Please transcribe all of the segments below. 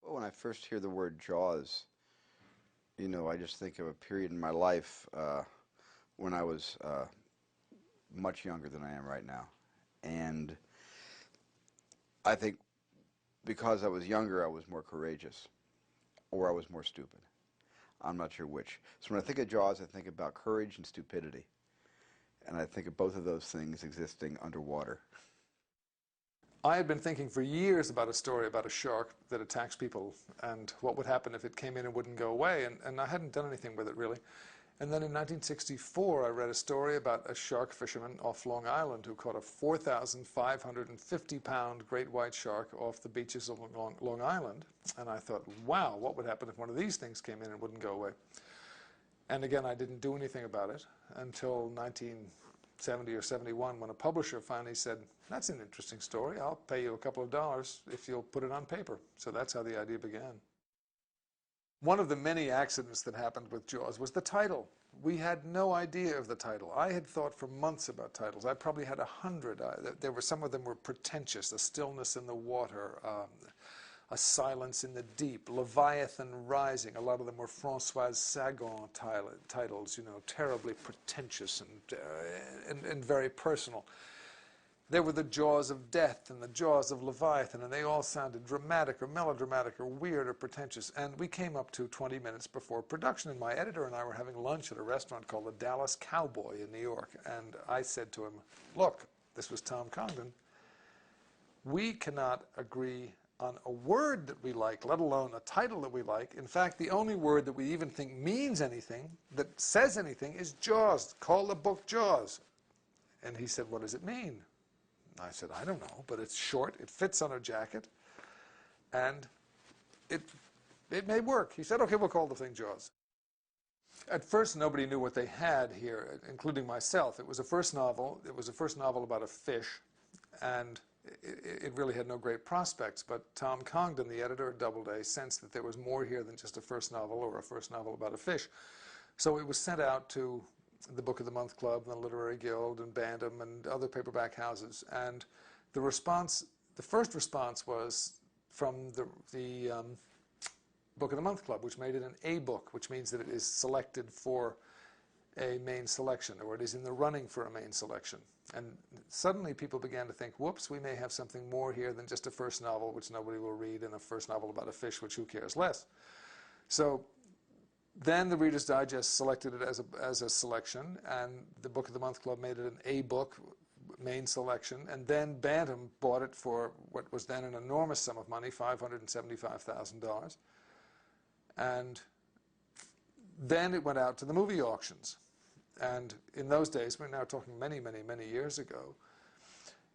When I first hear the word Jaws, I just think of a period in my life when I was much younger than I am right now. And I think because I was younger, I was more courageous, or I was more stupid. I'm not sure which. So when I think of Jaws, I think about courage and stupidity. And I think of both of those things existing underwater. I had been thinking for years about a story about a shark that attacks people and what would happen if it came in and wouldn't go away, and I hadn't done anything with it really. And then in 1964 I read a story about a shark fisherman off Long Island who caught a 4,550-pound great white shark off the beaches of Long Island. And I thought, wow, what would happen if one of these things came in and wouldn't go away? And again, I didn't do anything about it until 1970 or 71, when a publisher finally said, that's an interesting story. I'll pay you a couple of dollars if you'll put it on paper. So that's how the idea began. One of the many accidents that happened with Jaws was the title. We had no idea of the title. I had thought for months about titles. I probably had 100. Some of them were pretentious. A Stillness in the Water, A Silence in the Deep, Leviathan Rising. A lot of them were Françoise Sagan titles, terribly pretentious and very personal. There were the Jaws of Death and the Jaws of Leviathan, and they all sounded dramatic or melodramatic or weird or pretentious. And we came up to 20 minutes before production, and my editor and I were having lunch at a restaurant called the Dallas Cowboy in New York. And I said to him, look, this was Tom Congdon, we cannot agree on a word that we like, let alone a title that we like. In fact, the only word that we even think means anything, that says anything, is Jaws. Call the book Jaws. And he said, what does it mean? I said, I don't know, but it's short, it fits on a jacket, and it may work. He said, okay, we'll call the thing Jaws. At first, nobody knew what they had here, including myself. It was a first novel. It was a first novel about a fish, and it really had no great prospects. But Tom Congdon, the editor of Doubleday, sensed that there was more here than just a first novel or a first novel about a fish. So it was sent out to the Book of the Month Club and the Literary Guild and Bantam and other paperback houses. And the first response was from the Book of the Month Club, which made it an A book, which means that it is selected for a main selection, or it is in the running for a main selection. And suddenly people began to think, whoops, we may have something more here than just a first novel, which nobody will read, and a first novel about a fish, which who cares less. So then the Reader's Digest selected it as a selection, and the Book of the Month Club made it an A book, main selection, and then Bantam bought it for what was then an enormous sum of money, $575,000. And then it went out to the movie auctions. And in those days, we're now talking many, many, many years ago,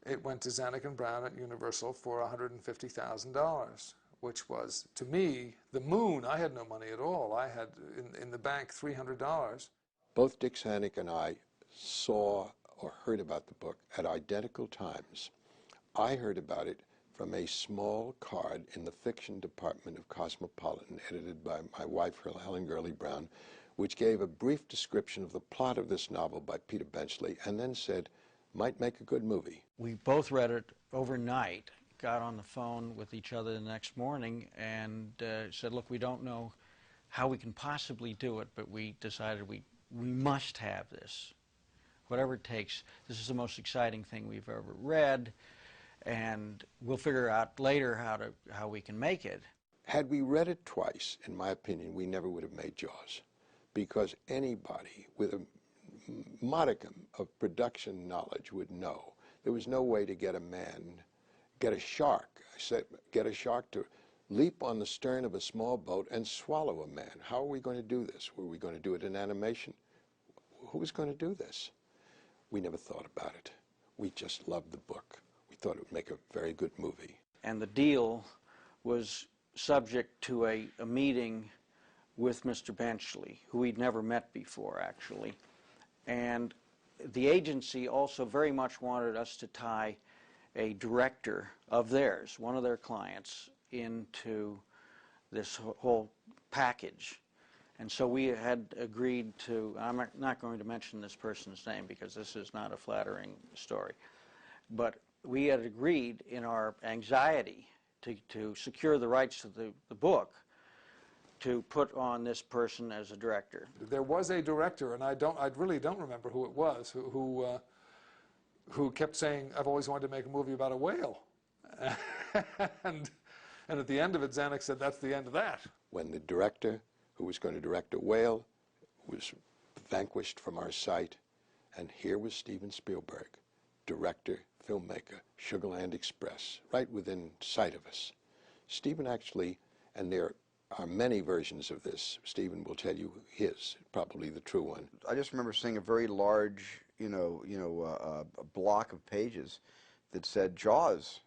it went to Zanuck and Brown at Universal for $150,000. Which was, to me, the moon. I had no money at all. I had, in the bank, $300. Both Dick Zanuck and I saw or heard about the book at identical times. I heard about it from a small card in the fiction department of Cosmopolitan, edited by my wife, Helen Gurley Brown, which gave a brief description of the plot of this novel by Peter Benchley, and then said, might make a good movie. We both read it overnight. Got on the phone with each other the next morning and said, look, we don't know how we can possibly do it, but we decided we must have this. Whatever it takes, this is the most exciting thing we've ever read, and we'll figure out later how we can make it. Had we read it twice, in my opinion, we never would have made Jaws, because anybody with a modicum of production knowledge would know there was no way to get a shark to leap on the stern of a small boat and swallow a man. How are we going to do this? Were we going to do it in animation? Who was going to do this? We never thought about it. We just loved the book. We thought it would make a very good movie. And the deal was subject to a meeting with Mr. Benchley, who we'd never met before, actually. And the agency also very much wanted us to tie a director of theirs, one of their clients, into this whole package. And so we had agreed to, I'm not going to mention this person's name because this is not a flattering story, but we had agreed in our anxiety to secure the rights to the book, to put on this person as a director. There was a director, and I really don't remember who it was, who kept saying, "I've always wanted to make a movie about a whale," and at the end of it, Zanuck said, "That's the end of that." When the director who was going to direct A Whale was vanquished from our sight, and here was Steven Spielberg, director, filmmaker, Sugarland Express, right within sight of us. Stephen actually, and there are many versions of this, Stephen will tell you his, probably the true one. I just remember seeing a very large, a block of pages that said Jaws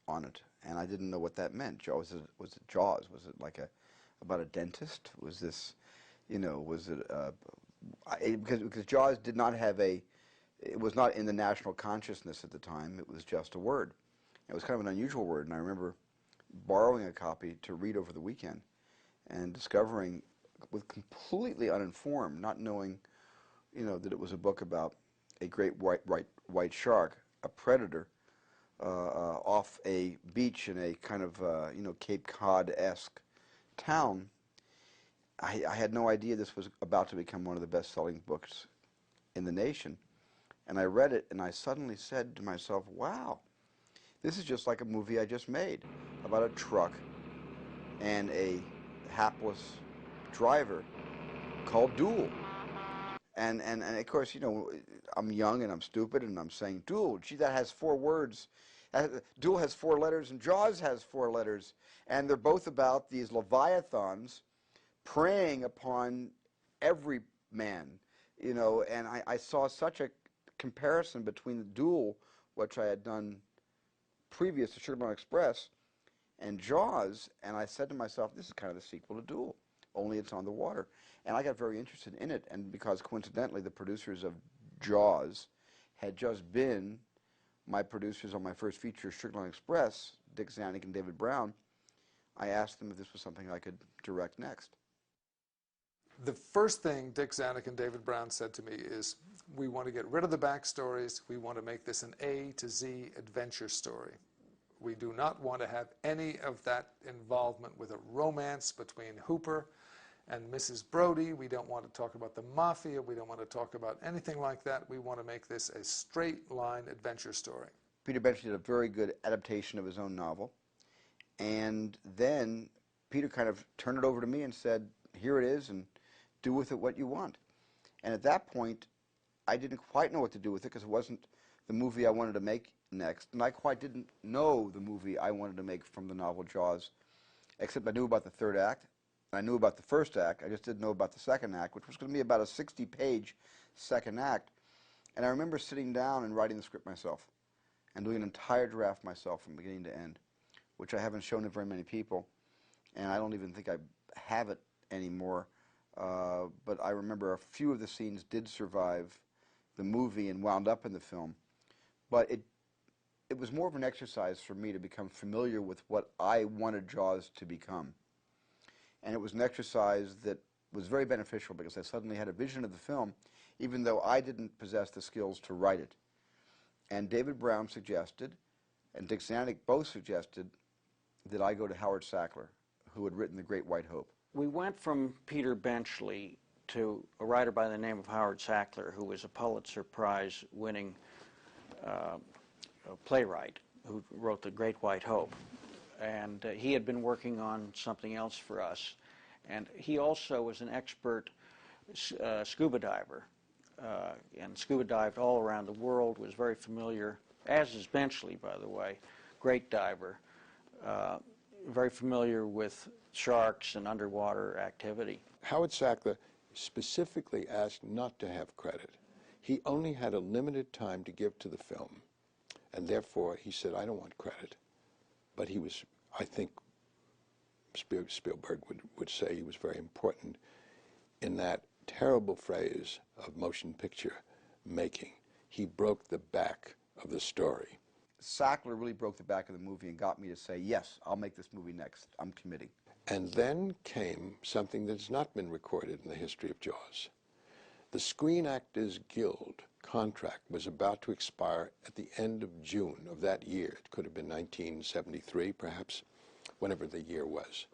on it, and I didn't know what that meant. Jaws, was it Jaws? Was it like about a dentist? Was this, was it because Jaws did not have it was not in the national consciousness at the time. It was just a word. It was kind of an unusual word, and I remember borrowing a copy to read over the weekend and discovering, with completely uninformed, not knowing, that it was a book about a great white shark, a predator, off a beach in a kind of Cape Cod-esque town. I had no idea this was about to become one of the best-selling books in the nation. And I read it, and I suddenly said to myself, wow, this is just like a movie I just made about a truck and a hapless driver called Duel. And of course, I'm young and I'm stupid, and I'm saying, Duel, gee, that has 4 words. Duel has 4 letters, and Jaws has 4 letters. And they're both about these leviathans preying upon every man, and I saw such a comparison between the Duel, which I had done previous to Sugarland Express, and Jaws, and I said to myself, this is kind of the sequel to Duel, only it's on the water. And I got very interested in it, and because coincidentally the producers of Jaws had just been my producers on my first feature, Sugarland Express, Dick Zanuck and David Brown, I asked them if this was something I could direct next. The first thing Dick Zanuck and David Brown said to me is, we want to get rid of the backstories. We want to make this an A to Z adventure story. We do not want to have any of that involvement with a romance between Hooper and Mrs. Brody. We don't want to talk about the mafia. We don't want to talk about anything like that. We want to make this a straight-line adventure story. Peter Benchley did a very good adaptation of his own novel, and then Peter kind of turned it over to me and said, here it is, and do with it what you want. And at that point, I didn't quite know what to do with it, because it wasn't the movie I wanted to make next, and I quite didn't know the movie I wanted to make from the novel Jaws, except I knew about the 3rd act, and I knew about the 1st act. I just didn't know about the 2nd act, which was going to be about a 60-page 2nd act. And I remember sitting down and writing the script myself, and doing an entire draft myself from beginning to end, which I haven't shown to very many people, and I don't even think I have it anymore. But I remember a few of the scenes did survive the movie and wound up in the film. But it was more of an exercise for me to become familiar with what I wanted Jaws to become. And it was an exercise that was very beneficial, because I suddenly had a vision of the film, even though I didn't possess the skills to write it. And David Brown suggested, and Dick Zanuck both suggested, that I go to Howard Sackler, who had written The Great White Hope. We went from Peter Benchley to a writer by the name of Howard Sackler, who was a Pulitzer Prize winning playwright who wrote The Great White Hope. And he had been working on something else for us. And he also was an expert scuba diver, and scuba dived all around the world, was very familiar, as is Benchley, by the way, great diver, very familiar with sharks and underwater activity. Howard Sackler specifically asked not to have credit. He only had a limited time to give to the film, and therefore he said, I don't want credit. But he was, I think Spielberg would say, he was very important in that terrible phrase of motion picture making. He broke the back of the story. Sackler really broke the back of the movie and got me to say, yes, I'll make this movie next. I'm committing. And then came something that's not been recorded in the history of Jaws. The Screen Actors Guild contract was about to expire at the end of June of that year. It could have been 1973, perhaps. whenever the year was.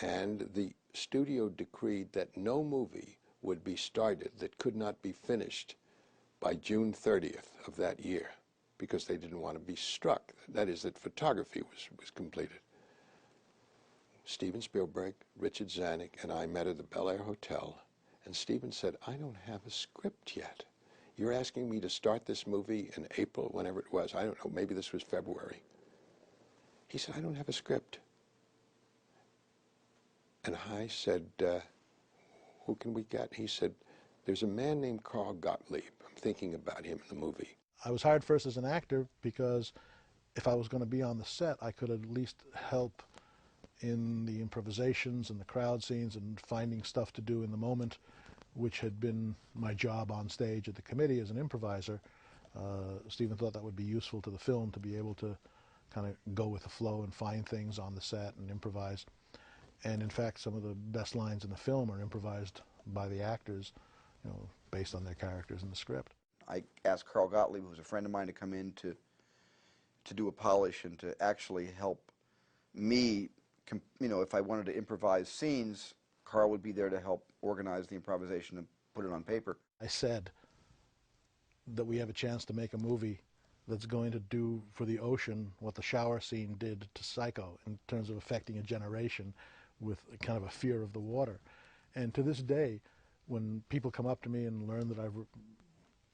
And the studio decreed that no movie would be started that could not be finished by June 30th of that year, because they didn't want to be struck. That is, that photography was completed. Steven Spielberg, Richard Zanuck, and I met at the Bel Air Hotel, and Steven said, I don't have a script yet. You're asking me to start this movie in April, whenever it was. I don't know, maybe this was February. He said, I don't have a script. And I said, who can we get? He said, there's a man named Carl Gottlieb. I'm thinking about him in the movie. I was hired first as an actor because if I was going to be on the set, I could at least help in the improvisations and the crowd scenes and finding stuff to do in the moment, which had been my job on stage at the committee as an improviser. Steven thought that would be useful to the film, to be able to kind of go with the flow and find things on the set and improvise. And in fact, some of the best lines in the film are improvised by the actors, you know, based on their characters in the script. I asked Carl Gottlieb, who was a friend of mine, to come in to do a polish and to actually help me, you know, if I wanted to improvise scenes, Carl would be there to help organize the improvisation and put it on paper. I said that we have a chance to make a movie that's going to do for the ocean what the shower scene did to Psycho in terms of affecting a generation with a kind of a fear of the water. And to this day, when people come up to me and learn that I've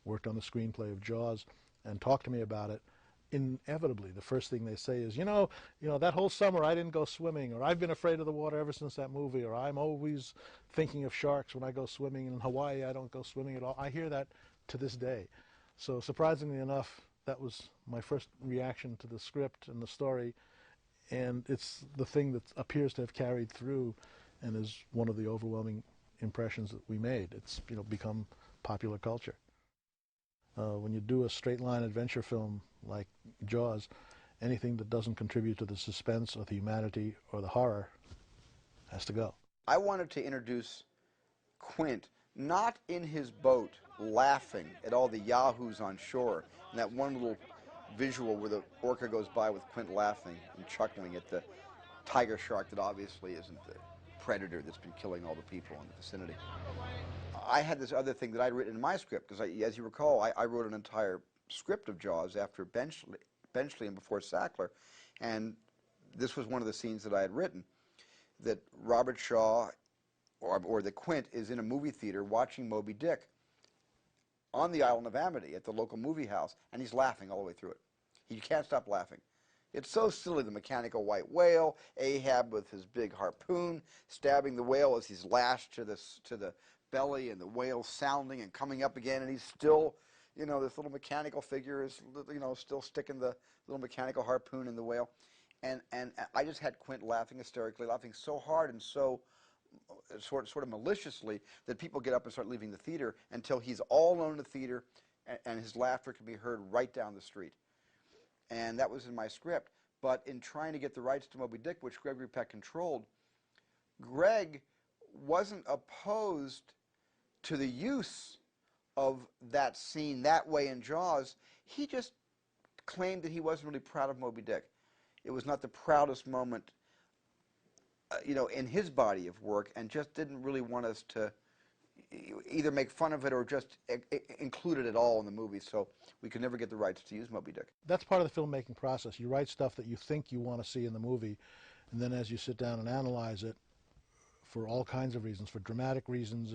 worked on the screenplay of Jaws and talk to me about it, inevitably the first thing they say is, you know, that whole summer I didn't go swimming, or I've been afraid of the water ever since that movie, or I'm always thinking of sharks when I go swimming. In Hawaii I don't go swimming at all. I hear that to this day. So surprisingly enough, that was my first reaction to the script and the story, and it's the thing that appears to have carried through and is one of the overwhelming impressions that we made. It's, you know, become popular culture. When you do a straight-line adventure film like Jaws, anything that doesn't contribute to the suspense or the humanity or the horror has to go. I wanted to introduce Quint, not in his boat laughing at all the yahoos on shore, and that one little visual where the orca goes by with Quint laughing and chuckling at the tiger shark that obviously isn't the predator that's been killing all the people in the vicinity. I had this other thing that I'd written in my script, because as you recall, I wrote an entire script of Jaws after Benchley and before Sackler, and this was one of the scenes that I had written, that Robert Shaw, or that Quint, is in a movie theater watching Moby Dick on the island of Amity at the local movie house, and he's laughing all the way through it. He can't stop laughing. It's so silly, the mechanical white whale, Ahab with his big harpoon, stabbing the whale as he's lashed to the belly, and the whale sounding and coming up again, and he's still, you know, this little mechanical figure is, you know, still sticking the little mechanical harpoon in the whale. And I just had Quint laughing hysterically, laughing so hard and so sort of maliciously that people get up and start leaving the theater until he's all alone in the theater, and his laughter can be heard right down the street. And that was in my script. But in trying to get the rights to Moby Dick, which Gregory Peck controlled, Greg wasn't opposed to the use of that scene that way in Jaws. He just claimed that he wasn't really proud of Moby Dick. It was not the proudest moment, you know, in his body of work, and just didn't really want us to either make fun of it or just include it at all in the movie, so we could never get the rights to use Moby Dick. That's part of the filmmaking process. You write stuff that you think you want to see in the movie, and then as you sit down and analyze it, for all kinds of reasons, for dramatic reasons,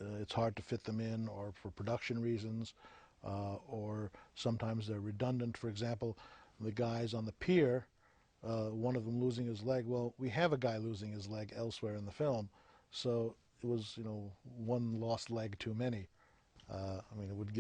it's hard to fit them in, or for production reasons, or sometimes they're redundant. For example, the guys on the pier, one of them losing his leg. Well, we have a guy losing his leg elsewhere in the film, so it was, you know, one lost leg too many. I mean, it would have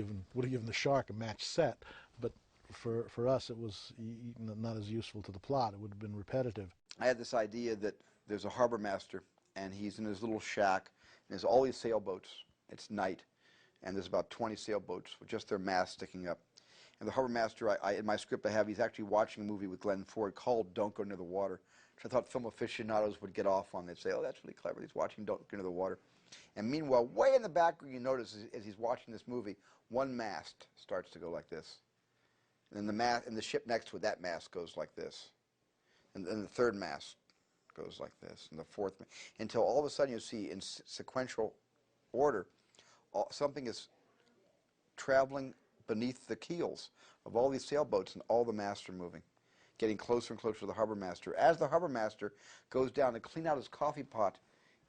given the shark a match set, but for us it was not as useful to the plot. It would have been repetitive. I had this idea that there's a harbor master, and he's in his little shack, and there's all these sailboats. It's night, and there's about 20 sailboats with just their masts sticking up. And the harbor master, in my script I have, he's actually watching a movie with Glenn Ford called Don't Go Near the Water, which I thought film aficionados would get off on. They'd say, oh, that's really clever. He's watching Don't Go Near the Water. And meanwhile, way in the background, you notice as he's watching this movie, one mast starts to go like this. And then the ship next to it, that mast goes like this. and then the third mast goes like this, and the fourth, until all of a sudden you see in sequential order, something is traveling beneath the keels of all these sailboats, and all the masts are moving, getting closer and closer to the harbor master. As the harbor master goes down to clean out his coffee pot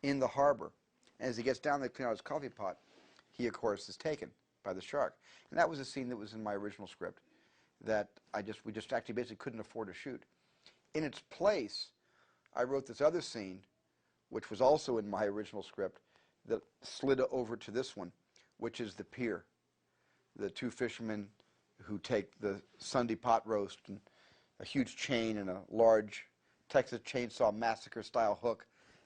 in the harbor, and as he gets down there to clean out his coffee pot, he, of course, is taken by the shark. And that was a scene that was in my original script that we just actually basically couldn't afford to shoot. In its place, I wrote this other scene, which was also in my original script, that slid over to this one, which is the pier. The two fishermen who take the Sunday pot roast and a huge chain and a large Texas Chainsaw Massacre style hook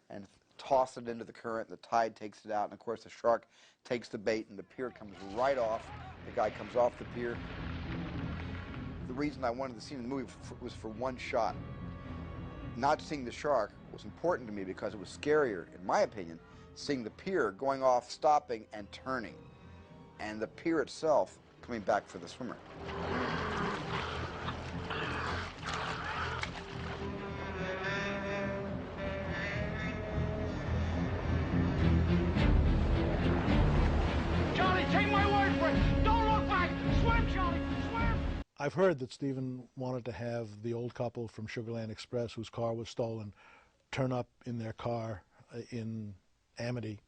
and toss it into the current. The tide takes it out, and of course the shark takes the bait, and the pier comes right off. The guy comes off the pier. The reason I wanted the scene in the movie was for one shot. Not seeing the shark was important to me because it was scarier, in my opinion, seeing the pier going off, stopping, and turning, and the pier itself coming back for the swimmer. Charlie, take my word for it. Don't look back. Swim, Charlie, swim. I've heard that Stephen wanted to have the old couple from Sugarland Express, whose car was stolen, turn up in their car in Amity.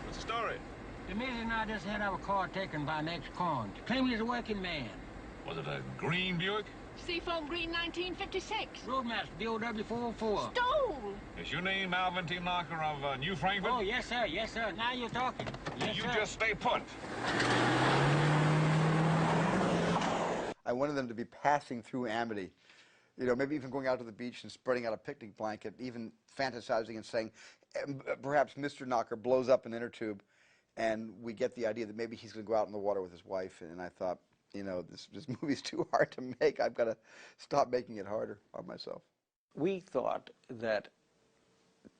What's the story? The missus and I just had our car taken by an ex-con. Claiming he's a working man. Was it a green Buick? Seafoam Green 1956. Roadmaster, DOW 404. Stole! Is your name Alvin T. Knocker of New Frankfurt? Oh, yes, sir. Yes, sir. Now you're talking. Yes, you sir. just stay put. I wanted them to be passing through Amity, you know, maybe even going out to the beach and spreading out a picnic blanket, even fantasizing and saying, perhaps Mr. Knocker blows up an inner tube, and we get the idea that maybe he's going to go out in the water with his wife. And I thought, you know, this movie's too hard to make. I've got to stop making it harder on myself. We thought that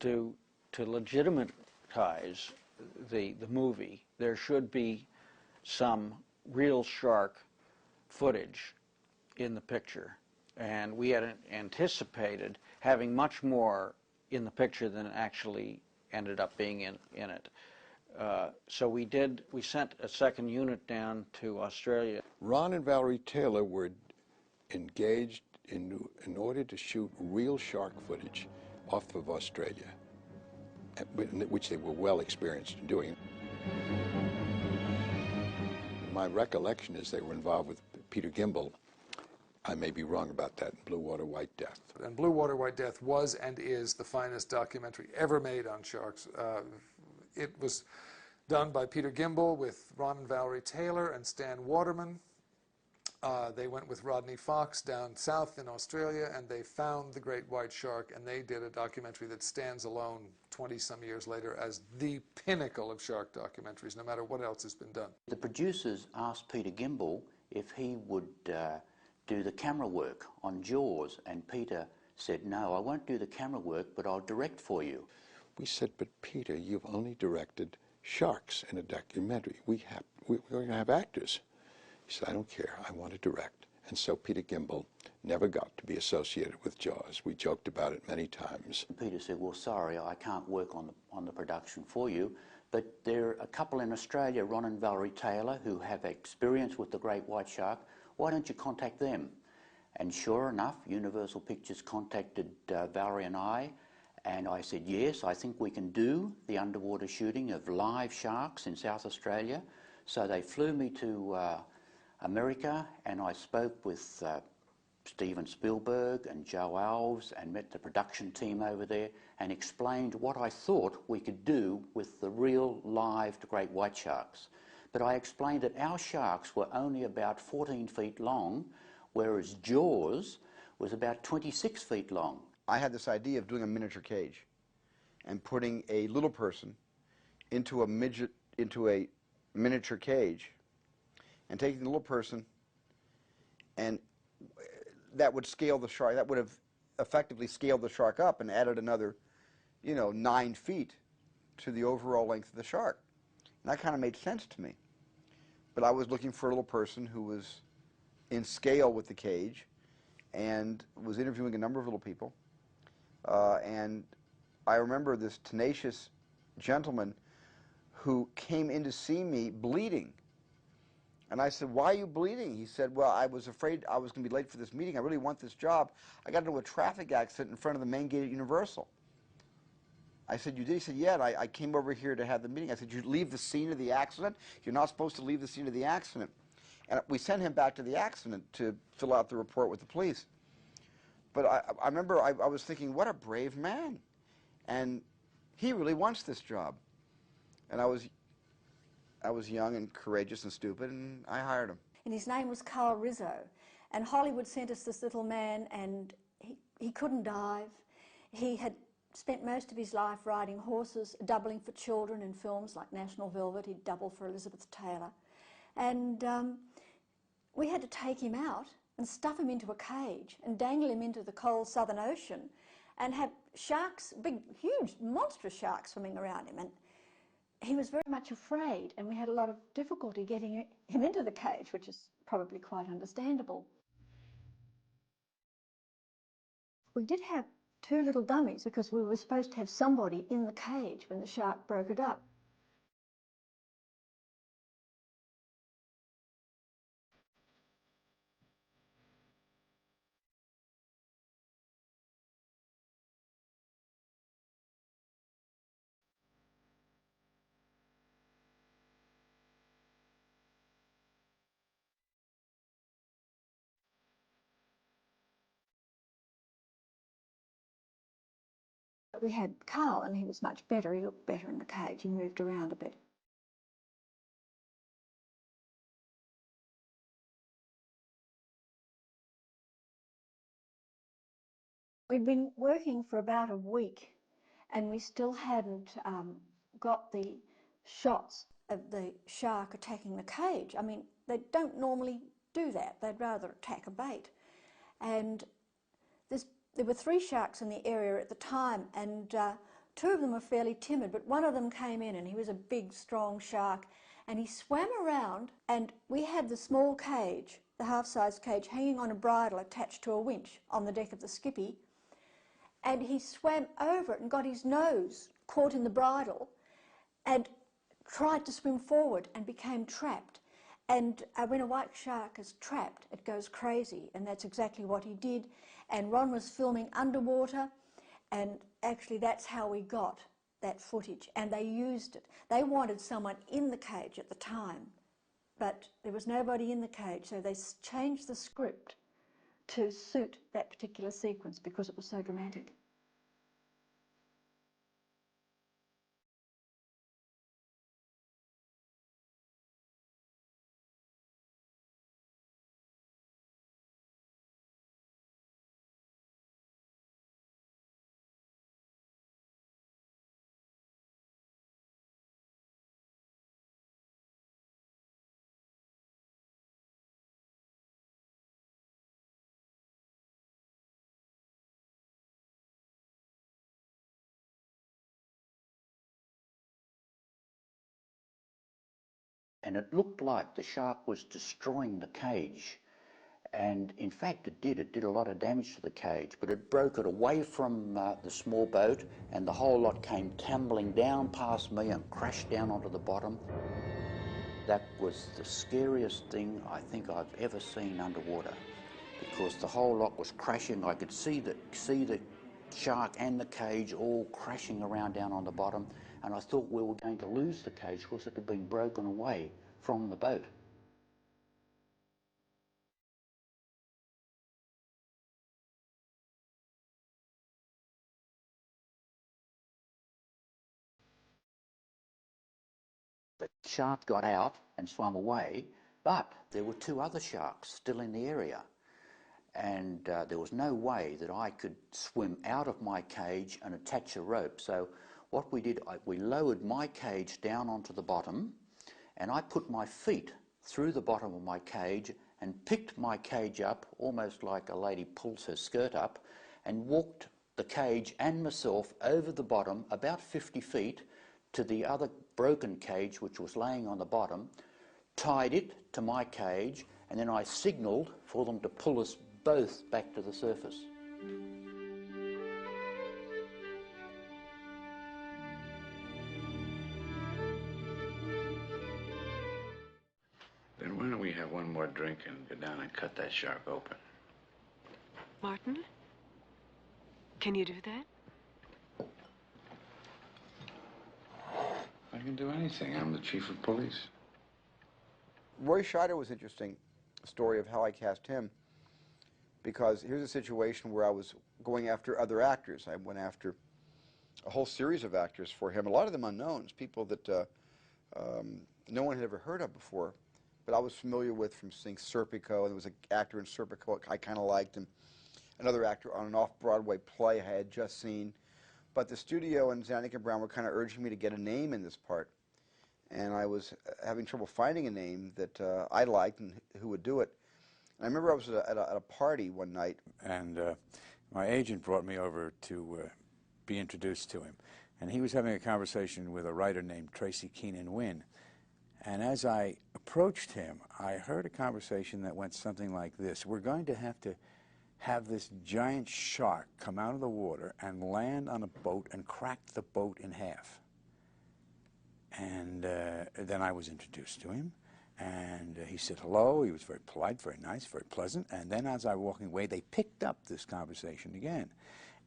to legitimize the movie, there should be some real shark footage in the picture. And we had anticipated having much more in the picture than actually ended up being in it. So we sent a second unit down to Australia. Ron and Valerie Taylor were engaged in order to shoot real shark footage off of Australia, which they were well experienced in doing. My recollection is they were involved with Peter Gimbel. I may be wrong about that, in Blue Water, White Death. And Blue Water, White Death was and is the finest documentary ever made on sharks. It was done by Peter Gimbel with Ron and Valerie Taylor and Stan Waterman. They went with Rodney Fox down south in Australia, and they found the great white shark, and they did a documentary that stands alone 20-some years later as the pinnacle of shark documentaries, no matter what else has been done. The producers asked Peter Gimbel if he would do the camera work on Jaws, and Peter said, "No, I won't do the camera work, but I'll direct for you." We said, "But Peter, you've only directed sharks in a documentary. We're going to have actors." He said, "I don't care. I want to direct." And so Peter Gimbel never got to be associated with Jaws. We joked about it many times. Peter said, "Well, sorry, I can't work on the production for you, but there are a couple in Australia, Ron and Valerie Taylor, who have experience with the great white shark. Why don't you contact them?" And sure enough, Universal Pictures contacted Valerie and I said, "Yes, I think we can do the underwater shooting of live sharks in South Australia." So they flew me to America, and I spoke with Steven Spielberg and Joe Alves and met the production team over there and explained what I thought we could do with the real live great white sharks. But I explained that our sharks were only about 14 feet long, whereas Jaws was about 26 feet long. I had this idea of doing a miniature cage and putting a little person into a miniature cage and taking the little person, and that would scale the shark. That would have effectively scaled the shark up and added another, 9 feet to the overall length of the shark. And that kind of made sense to me. But I was looking for a little person who was in scale with the cage and was interviewing a number of little people. And I remember this tenacious gentleman who came in to see me bleeding. And I said, "Why are you bleeding?" He said, "Well, I was afraid I was going to be late for this meeting. I really want this job. I got into a traffic accident in front of the main gate at Universal." I said, "You did?" He said, "Yeah, and I came over here to have the meeting." I said, "You leave the scene of the accident? You're not supposed to leave the scene of the accident." And we sent him back to the accident to fill out the report with the police. But I remember I was thinking, what a brave man. And he really wants this job. And I was young and courageous and stupid, and I hired him. And his name was Carl Rizzo. And Hollywood sent us this little man, and he couldn't dive. He had spent most of his life riding horses, doubling for children in films like National Velvet. He'd double for Elizabeth Taylor. And we had to take him out and stuff him into a cage and dangle him into the cold Southern Ocean and have sharks, big, huge, monstrous sharks swimming around him. And he was very much afraid, and we had a lot of difficulty getting him into the cage, which is probably quite understandable. We did have two little dummies because we were supposed to have somebody in the cage when the shark broke it up. We had Carl, and he was much better. He looked better in the cage. He moved around a bit. We'd been working for about a week, and we still hadn't got the shots of the shark attacking the cage. I mean, they don't normally do that. They'd rather attack a bait. And there were 3 sharks in the area at the time, and 2 of them were fairly timid, but one of them came in, and he was a big, strong shark, and he swam around, and we had the small cage, the half-size cage, hanging on a bridle attached to a winch on the deck of the Skippy, and he swam over it and got his nose caught in the bridle and tried to swim forward and became trapped. And when a white shark is trapped, it goes crazy, and that's exactly what he did. And Ron was filming underwater, and actually that's how we got that footage, and they used it. They wanted someone in the cage at the time, but there was nobody in the cage, so they changed the script to suit that particular sequence because it was so dramatic. And it looked like the shark was destroying the cage. And in fact it did a lot of damage to the cage, but it broke it away from the small boat, and the whole lot came tumbling down past me and crashed down onto the bottom. That was the scariest thing I think I've ever seen underwater, because the whole lot was crashing. I could see the shark and the cage all crashing around down on the bottom, and I thought we were going to lose the cage because it had been broken away from the boat. The shark got out and swam away, but there were 2 other sharks still in the area, and there was no way that I could swim out of my cage and attach a rope. So what we did, we lowered my cage down onto the bottom, and I put my feet through the bottom of my cage and picked my cage up, almost like a lady pulls her skirt up, and walked the cage and myself over the bottom about 50 feet to the other broken cage which was laying on the bottom, tied it to my cage, and then I signalled for them to pull us both back to the surface. Then why don't we have one more drink and go down and cut that shark open? Martin? Can you do that? I can do anything. I'm the chief of police. Roy Scheider was interesting, story of how I cast him, because here's a situation where I was going after other actors. I went after a whole series of actors for him, a lot of them unknowns, people that no one had ever heard of before, but I was familiar with from seeing Serpico, and there was an actor in Serpico I kind of liked, and another actor on an off-Broadway play I had just seen. But the studio and Zanuck and Brown were kind of urging me to get a name in this part. And I was having trouble finding a name that I liked and who would do it. And I remember I was at a party one night. And my agent brought me over to be introduced to him. And he was having a conversation with a writer named Tracy Keenan Wynn. And as I approached him, I heard a conversation that went something like this. We're going to have this giant shark come out of the water and land on a boat and crack the boat in half. And then I was introduced to him, and he said hello. He was very polite, very nice, very pleasant. And then as I was walking away, they picked up this conversation again.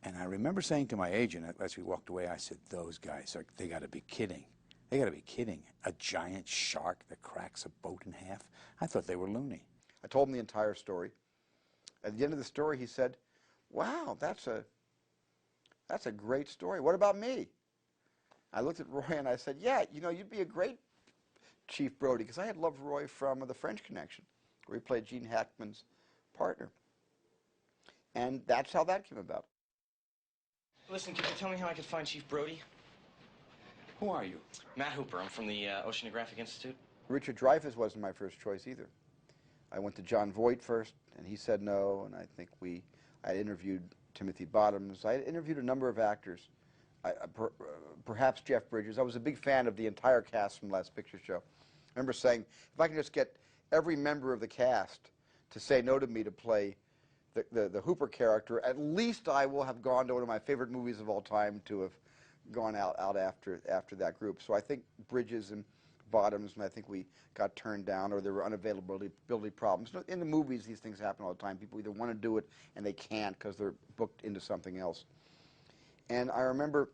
And I remember saying to my agent as we walked away, I said, those guys, they got to be kidding. They got to be kidding. A giant shark that cracks a boat in half? I thought they were loony. I told him the entire story. At the end of the story, he said, wow, that's a great story. What about me? I looked at Roy and I said, yeah, you know, you'd be a great Chief Brody, because I had loved Roy from The French Connection, where he played Gene Hackman's partner. And that's how that came about. Listen, could you tell me how I could find Chief Brody? Who are you? Matt Hooper. I'm from the Oceanographic Institute. Richard Dreyfuss wasn't my first choice either. I went to John Voight first, and he said no, and I think I had interviewed Timothy Bottoms. I had interviewed a number of actors, perhaps Jeff Bridges. I was a big fan of the entire cast from Last Picture Show. I remember saying, if I can just get every member of the cast to say no to me to play the Hooper character, at least I will have gone to one of my favorite movies of all time to have gone out after that group. So I think Bridges and Bottoms, and I think we got turned down, or there were unavailability problems. In the movies, these things happen all the time. People either want to do it and they can't because they're booked into something else. And I remember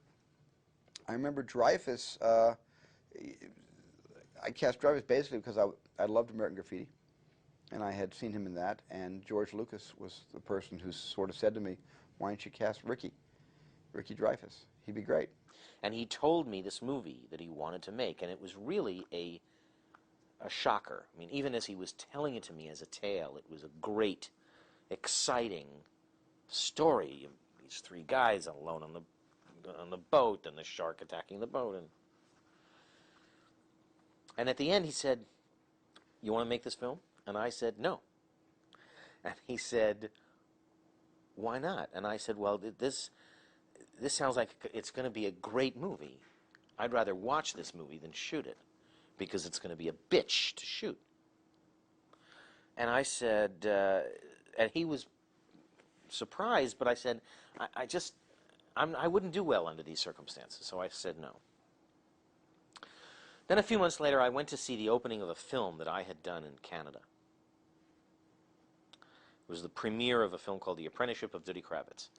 Dreyfuss. I cast Dreyfuss basically because I loved American Graffiti, and I had seen him in that. And George Lucas was the person who sort of said to me, "Why don't you cast Ricky Dreyfuss? He'd be great." And he told me this movie that he wanted to make, and it was really a shocker. I mean, even as he was telling it to me as a tale, it was a great, exciting story. These three guys alone on the boat, and the shark attacking the boat, and at the end he said, "You want to make this film?" And I said, "No." And he said, "Why not?" And I said, "Well, this sounds like it's going to be a great movie. I'd rather watch this movie than shoot it, because it's going to be a bitch to shoot." And I said, and he was surprised, but I said, I wouldn't do well under these circumstances, so I said no. Then a few months later, I went to see the opening of a film that I had done in Canada. It was the premiere of a film called The Apprenticeship of Duddy Kravitz.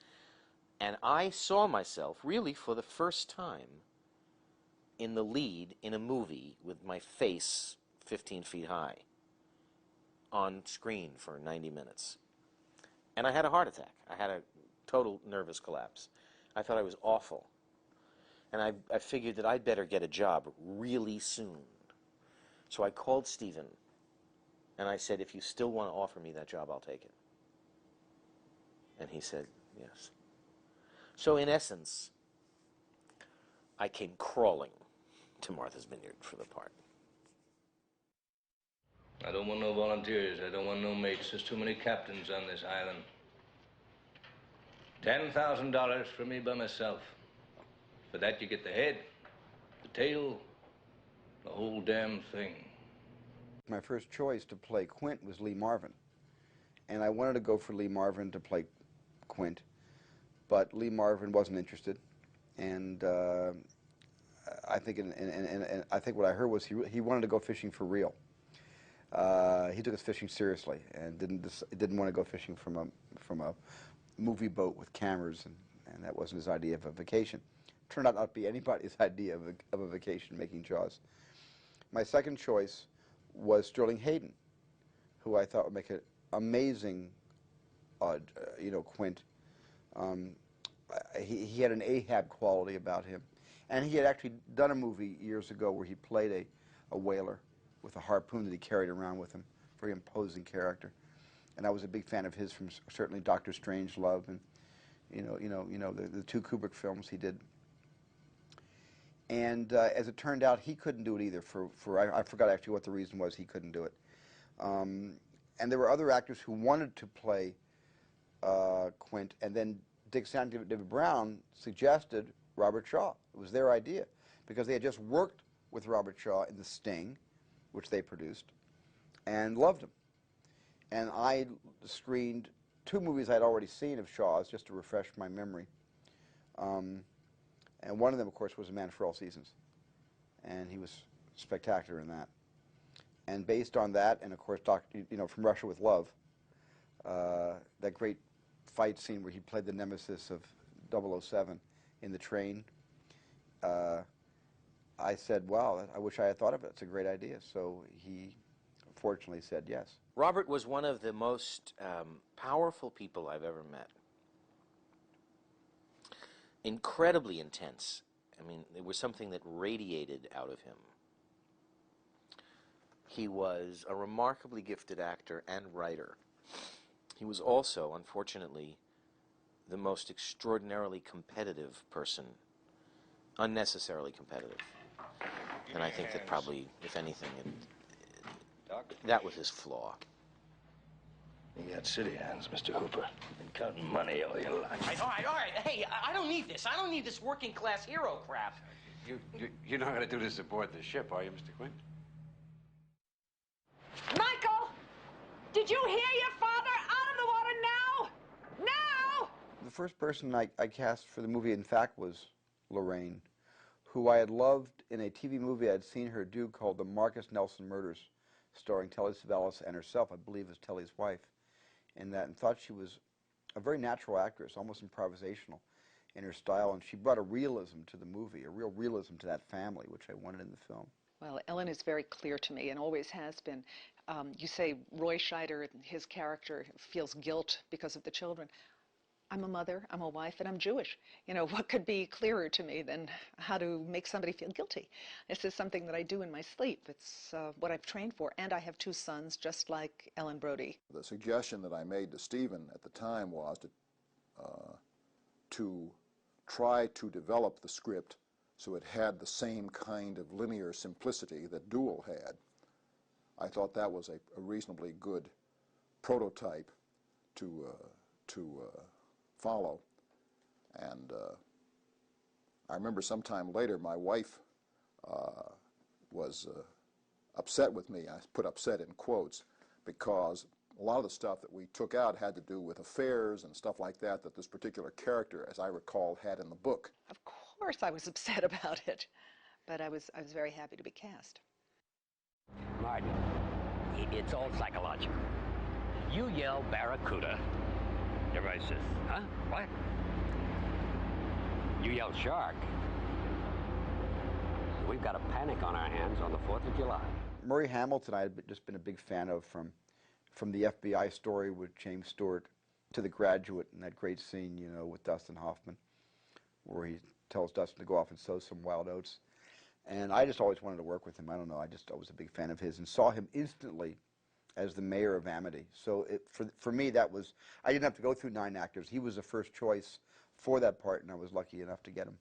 And I saw myself, really for the first time, in the lead in a movie with my face 15 feet high on screen for 90 minutes. And I had a heart attack. I had a total nervous collapse. I thought I was awful. And I figured that I'd better get a job really soon. So I called Stephen, and I said, "If you still want to offer me that job, I'll take it." And he said, "Yes." So in essence, I came crawling to Martha's Vineyard for the part. I don't want no volunteers. I don't want no mates. There's too many captains on this island. $10,000 for me by myself. For that, you get the head, the tail, the whole damn thing. My first choice to play Quint was Lee Marvin. And I wanted to go for Lee Marvin to play Quint, but Lee Marvin wasn't interested. And I think, and I think what I heard was he wanted to go fishing for real. He took his fishing seriously and didn't want to go fishing from a movie boat with cameras, and that wasn't his idea of a vacation. Turned out not to be anybody's idea of a vacation, making Jaws. My second choice was Sterling Hayden, who I thought would make an amazing, Quint. He had an Ahab quality about him, and he had actually done a movie years ago where he played a whaler with a harpoon that he carried around with him, very imposing character. And I was a big fan of his from certainly Dr. Strangelove and the two Kubrick films he did. And as it turned out, he couldn't do it either. I forgot actually what the reason was he couldn't do it. And there were other actors who wanted to play Quint, and then Dick Sand and David Brown suggested Robert Shaw. It was their idea because they had just worked with Robert Shaw in The Sting, which they produced, and loved him. And I screened two movies I'd already seen of Shaw's just to refresh my memory. And one of them, of course, was A Man for All Seasons. And he was spectacular in that. And based on that, and of course, From Russia with Love, that great fight scene where he played the nemesis of 007 in the train, I said, wow, I wish I had thought of it. It's a great idea. So he fortunately said yes. Robert was one of the most powerful people I've ever met. Incredibly intense. I mean, there was something that radiated out of him. He was a remarkably gifted actor and writer. He was also, unfortunately, the most extraordinarily competitive person, unnecessarily competitive. And I think that probably, if anything, that was his flaw. You got city hands, Mr. Hooper. Been counting money all your life. All right. Hey, I don't need this. I don't need this working class hero crap. You're not going to do this aboard the ship, are you, Mr. Quint? Michael! Did you hear your father? Out of the water now! Now! The first person I cast for the movie, in fact, was Lorraine, who I had loved in a TV movie I'd seen her do called The Marcus Nelson Murders, starring Telly Savalas and herself, I believe, as Telly's wife, and thought she was a very natural actress, almost improvisational in her style, and she brought a realism to the movie, a real realism to that family, which I wanted in the film. Well, Ellen is very clear to me and always has been. You say Roy Scheider, his character, feels guilt because of the children. I'm a mother, I'm a wife, and I'm Jewish. You know, what could be clearer to me than how to make somebody feel guilty? This is something that I do in my sleep. It's what I've trained for, and I have two sons just like Ellen Brody. The suggestion that I made to Stephen at the time was to try to develop the script so it had the same kind of linear simplicity that Duel had. I thought that was a reasonably good prototype to follow. And I remember sometime later my wife was upset with me. I put upset in quotes because a lot of the stuff that we took out had to do with affairs and stuff like that this particular character, as I recall, had in the book. Of course I was upset about it, but I was very happy to be cast. Martin, it's all psychological. You yell Barracuda, everybody says, huh? What? You yell shark. We've got a panic on our hands on the 4th of July. Murray Hamilton I had just been a big fan of from the FBI story with James Stewart to The Graduate, and that great scene, you know, with Dustin Hoffman, where he tells Dustin to go off and sow some wild oats. And I just always wanted to work with him. I don't know, I was a big fan of his and saw him instantly as the mayor of Amity. So for me, that was, I didn't have to go through 9 actors. He was the first choice for that part, and I was lucky enough to get him.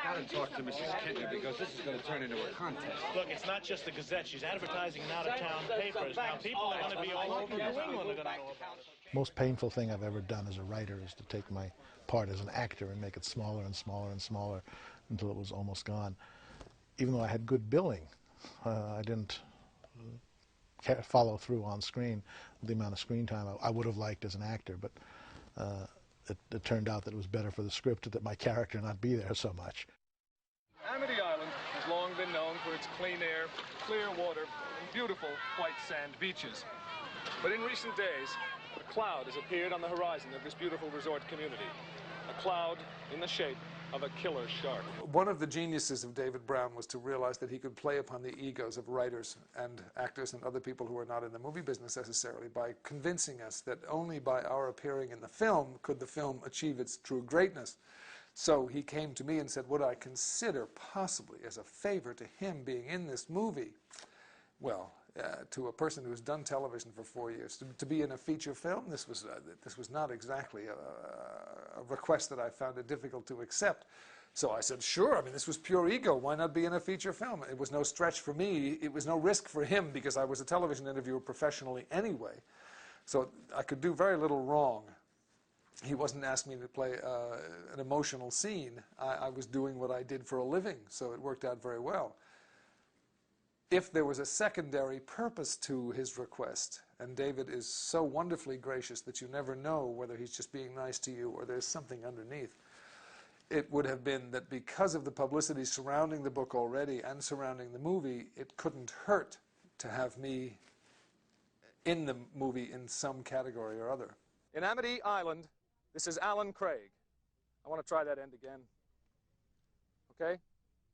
I've got to talk to Mrs. Kidney because this is going to turn into a contest. Look, it's not just the Gazette. She's advertising in out-of-town papers. Now, people are going to be all over New England are going to know about it. Most painful thing I've ever done as a writer is to take my part as an actor and make it smaller and smaller and smaller until it was almost gone. even though I had good billing, I didn't follow through on screen the amount of screen time I would have liked as an actor. But it turned out that it was better for the script that my character not be there so much. Amity Island has long been known for its clean air, clear water, and beautiful white sand beaches. But in recent days, a cloud has appeared on the horizon of this beautiful resort community. A cloud in the shape of a killer shark. One of the geniuses of David Brown was to realize that he could play upon the egos of writers and actors and other people who are not in the movie business necessarily by convincing us that only by our appearing in the film could the film achieve its true greatness. So he came to me and said, would I consider possibly as a favor to him being in this movie? Well, to a person who's done television for 4 years, to be in a feature film, this was not exactly a request that I found it difficult to accept. So I said, sure, I mean, this was pure ego. Why not be in a feature film? It was no stretch for me. It was no risk for him because I was a television interviewer professionally anyway. So I could do very little wrong. He wasn't asking me to play an emotional scene. I was doing what I did for a living, so it worked out very well. If there was a secondary purpose to his request, and David is so wonderfully gracious that you never know whether he's just being nice to you or there's something underneath, it would have been that because of the publicity surrounding the book already and surrounding the movie, it couldn't hurt to have me in the movie in some category or other. In Amity Island, this is Alan Craig. I want to try that end again. Okay?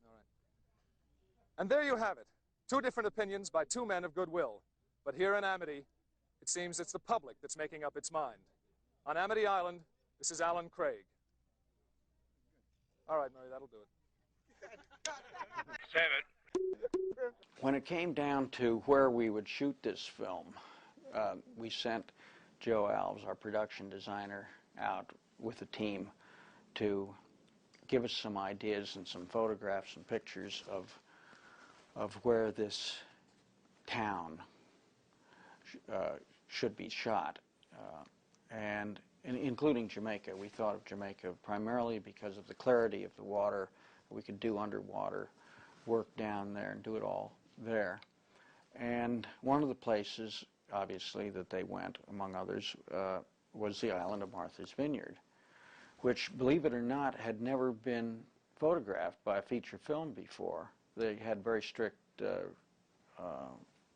All right. And there you have it. Two different opinions by two men of goodwill. But here in Amity, it seems it's the public that's making up its mind. On Amity Island, this is Alan Craig. All right, Murray, that'll do it. Save it. When it came down to where we would shoot this film, we sent Joe Alves, our production designer, out with a team to give us some ideas and some photographs and pictures of where this town should be shot, and including Jamaica. We thought of Jamaica primarily because of the clarity of the water. We could do underwater work down there and do it all there. And one of the places, obviously, that they went, among others, was the island of Martha's Vineyard, which, believe it or not, had never been photographed by a feature film before. They had very strict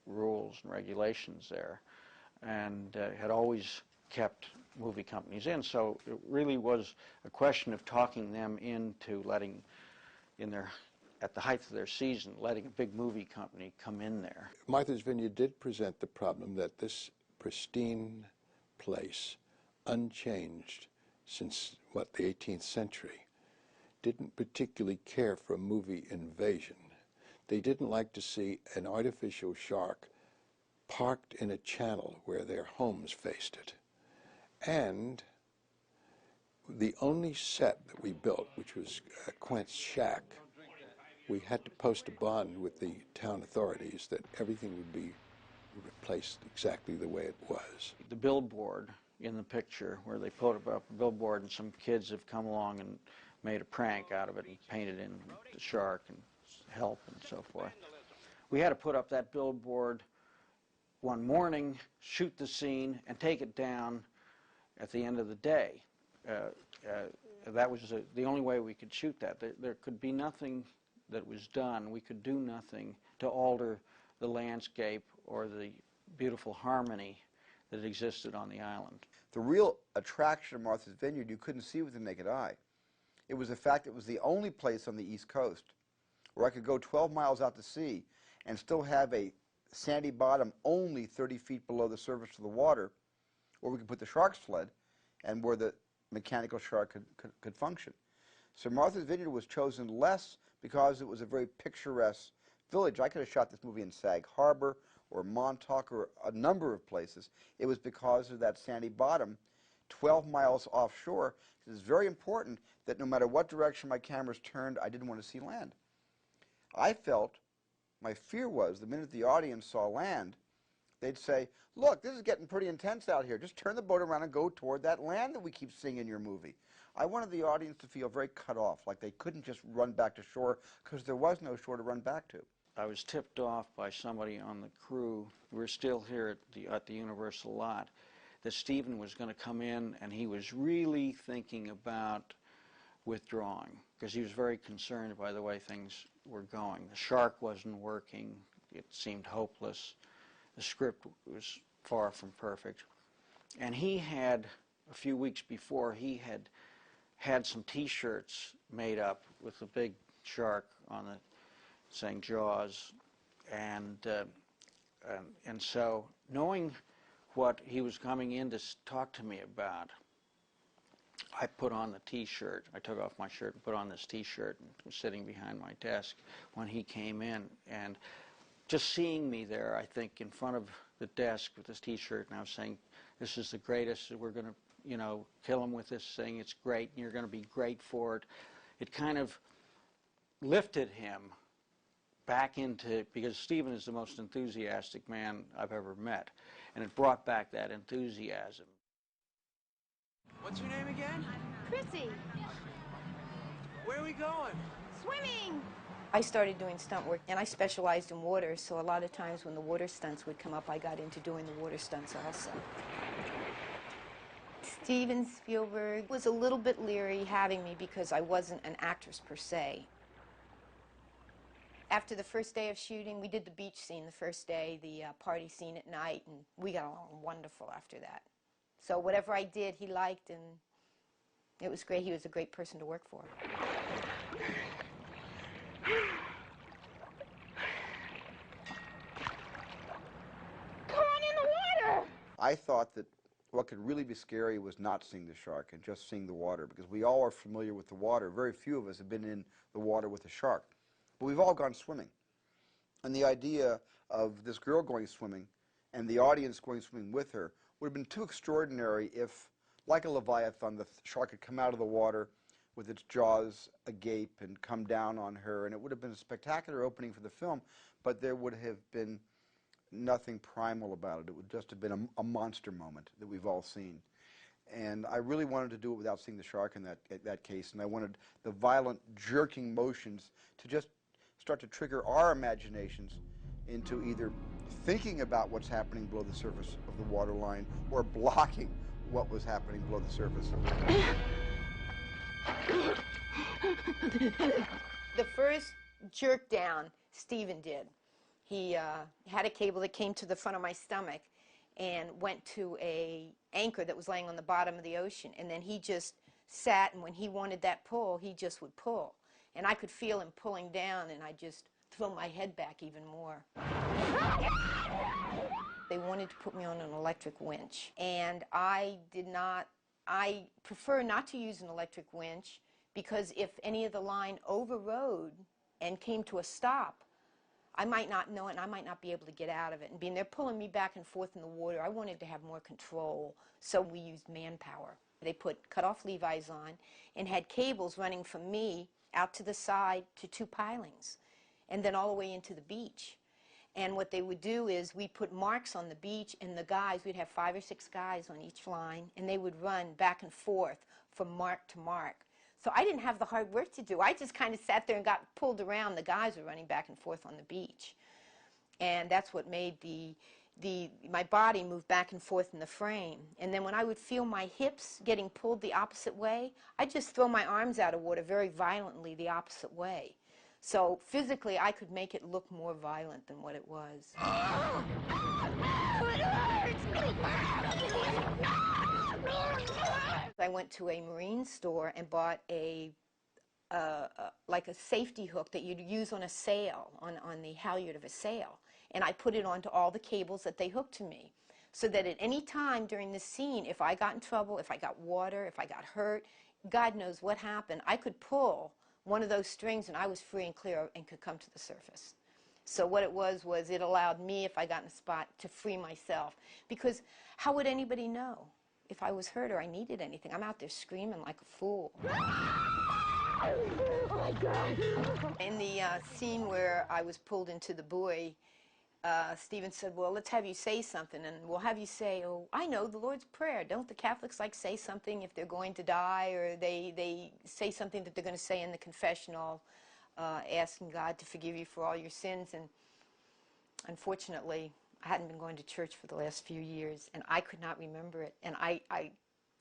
rules and regulations there, and had always kept movie companies in. So it really was a question of talking them into letting, at the height of their season, letting a big movie company come in there. Martha's Vineyard did present the problem that this pristine place, unchanged since, what, the 18th century, didn't particularly care for a movie invasion. They didn't like to see an artificial shark parked in a channel where their homes faced it. And the only set that we built, which was Quent's shack, we had to post a bond with the town authorities that everything would be replaced exactly the way it was. The billboard in the picture, where they put up a billboard and some kids have come along and made a prank out of it and painted in the shark and help and so forth. We had to put up that billboard one morning, shoot the scene, and take it down at the end of the day. That was the only way we could shoot that. There could be nothing that was done. We could do nothing to alter the landscape or the beautiful harmony that existed on the island. The real attraction of Martha's Vineyard you couldn't see with the naked eye. It was the fact it was the only place on the East Coast where I could go 12 miles out to sea and still have a sandy bottom only 30 feet below the surface of the water, where we could put the shark's sled and where the mechanical shark could function. So Martha's Vineyard was chosen less because it was a very picturesque village. I could have shot this movie in Sag Harbor or Montauk or a number of places. It was because of that sandy bottom 12 miles offshore. It's very important that no matter what direction my cameras turned, I didn't want to see land. I felt, my fear was, the minute the audience saw land, they'd say, look, this is getting pretty intense out here. Just turn the boat around and go toward that land that we keep seeing in your movie. I wanted the audience to feel very cut off, like they couldn't just run back to shore because there was no shore to run back to. I was tipped off by somebody on the crew, we're still here at the Universal lot, that Stephen was going to come in and he was really thinking about withdrawing because he was very concerned by the way things were going. The shark wasn't working. It seemed hopeless. The script was far from perfect. And he had, a few weeks before, he had some T-shirts made up with a big shark on it saying Jaws. And so knowing what he was coming in to talk to me about, I put on the T-shirt. I took off my shirt and put on this T-shirt and was sitting behind my desk when he came in. And just seeing me there, I think, in front of the desk with this T-shirt, and I was saying, this is the greatest, we're going to, you know, kill him with this thing, it's great, and you're going to be great for it. It kind of lifted him back into, because Stephen is the most enthusiastic man I've ever met, and it brought back that enthusiasm. What's your name again? Chrissy. Where are we going? Swimming. I started doing stunt work, and I specialized in water, so a lot of times when the water stunts would come up, I got into doing the water stunts also. Steven Spielberg was a little bit leery having me because I wasn't an actress per se. After the first day of shooting, we did the beach scene the first day, the party scene at night, and we got along wonderful after that. So whatever I did, he liked, and it was great. He was a great person to work for. Come on in the water! I thought that what could really be scary was not seeing the shark and just seeing the water, because we all are familiar with the water. Very few of us have been in the water with a shark. But we've all gone swimming. And the idea of this girl going swimming and the audience going swimming with her would have been too extraordinary if, like a Leviathan, the shark had come out of the water with its jaws agape and come down on her, and it would have been a spectacular opening for the film, but there would have been nothing primal about it. It would just have been a monster moment that we've all seen. And I really wanted to do it without seeing the shark in that case, and I wanted the violent jerking motions to just start to trigger our imaginations into either thinking about what's happening below the surface of the waterline or blocking what was happening below the surface. The first jerk down, Stephen did. He had a cable that came to the front of my stomach and went to an anchor that was laying on the bottom of the ocean. And then he just sat, and when he wanted that pull, he just would pull. And I could feel him pulling down, and I just throw my head back even more. They wanted to put me on an electric winch, and I prefer not to use an electric winch, because if any of the line overrode and came to a stop, I might not know it, and I might not be able to get out of it. And being they're pulling me back and forth in the water, I wanted to have more control, so we used manpower. They put cut-off Levi's on and had cables running from me out to the side to 2 pilings, and then all the way into the beach. And what they would do is we'd put marks on the beach, and the guys, we'd have 5 or 6 guys on each line, and they would run back and forth from mark to mark. So I didn't have the hard work to do. I just kind of sat there and got pulled around. The guys were running back and forth on the beach. And that's what made my body move back and forth in the frame. And then when I would feel my hips getting pulled the opposite way, I'd just throw my arms out of water very violently the opposite way. So physically, I could make it look more violent than what it was. I went to a marine store and bought like a safety hook that you'd use on a sail, on the halyard of a sail. And I put it onto all the cables that they hooked to me, so that at any time during the scene, if I got in trouble, if I got water, if I got hurt, God knows what happened, I could pull one of those strings and I was free and clear and could come to the surface. So what it was it allowed me, if I got in a spot, to free myself. Because how would anybody know if I was hurt or I needed anything? I'm out there screaming like a fool. In the scene where I was pulled into the buoy, Stephen said, well, let's have you say something, and we'll have you say, oh, I know, the Lord's Prayer. Don't the Catholics like say something if they're going to die, or they say something that they're going to say in the confessional, asking God to forgive you for all your sins? And unfortunately, I hadn't been going to church for the last few years, and I could not remember it. And I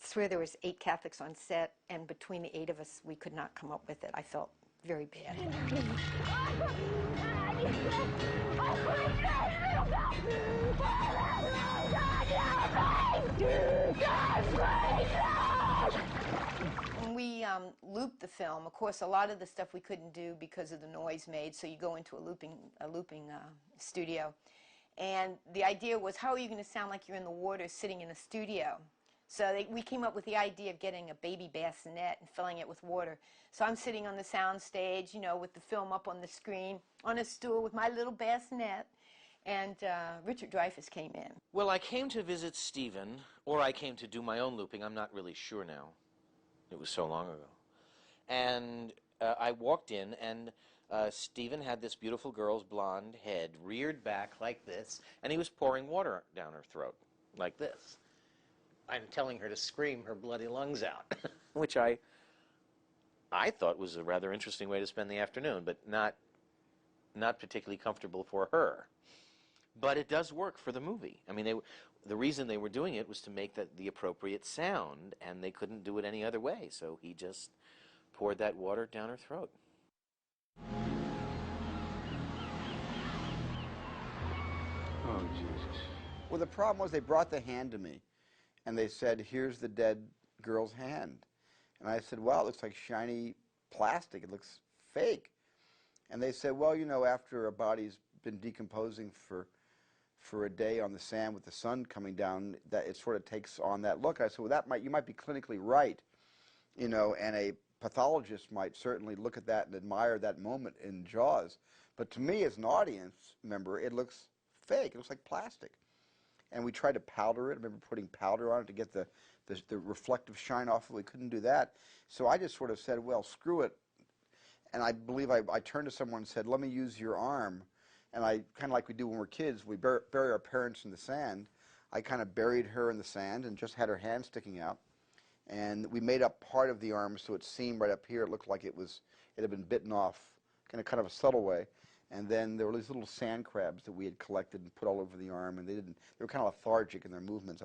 swear there was 8 Catholics on set, and between the 8 of us, we could not come up with it. I felt very bad. When we looped the film, of course, a lot of the stuff we couldn't do because of the noise made, so you go into a looping studio. And the idea was, how are you going to sound like you're in the water sitting in a studio? So we came up with the idea of getting a baby bassinet and filling it with water. So I'm sitting on the sound stage, you know, with the film up on the screen, on a stool with my little bassinet, and Richard Dreyfuss came in. Well, I came to visit Stephen, or I came to do my own looping. I'm not really sure now. It was so long ago. And I walked in, and Stephen had this beautiful girl's blonde head reared back like this, and he was pouring water down her throat like this. I'm telling her to scream her bloody lungs out, which I thought was a rather interesting way to spend the afternoon, but not particularly comfortable for her. But it does work for the movie. I mean, the reason they were doing it was to make the appropriate sound, and they couldn't do it any other way, so he just poured that water down her throat. Oh, Jesus. Well, the problem was they brought the hand to me, and they said, here's the dead girl's hand. And I said, wow, it looks like shiny plastic. It looks fake. And they said, well, you know, after a body's been decomposing for a day on the sand with the sun coming down, that it sort of takes on that look. I said, well, you might be clinically right, you know, and a pathologist might certainly look at that and admire that moment in Jaws. But to me, as an audience member, it looks fake. It looks like plastic. And we tried to powder it. I remember putting powder on it to get the reflective shine off it. We couldn't do that. So I just sort of said, well, screw it. And I believe I turned to someone and said, let me use your arm. And I, kind of like we do when we're kids, we bury our parents in the sand. I kind of buried her in the sand and just had her hand sticking out. And we made up part of the arm so it seemed right up here, it looked like it had been bitten off in a kind of a subtle way. And then there were these little sand crabs that we had collected and put all over the arm, and they were kind of lethargic in their movements.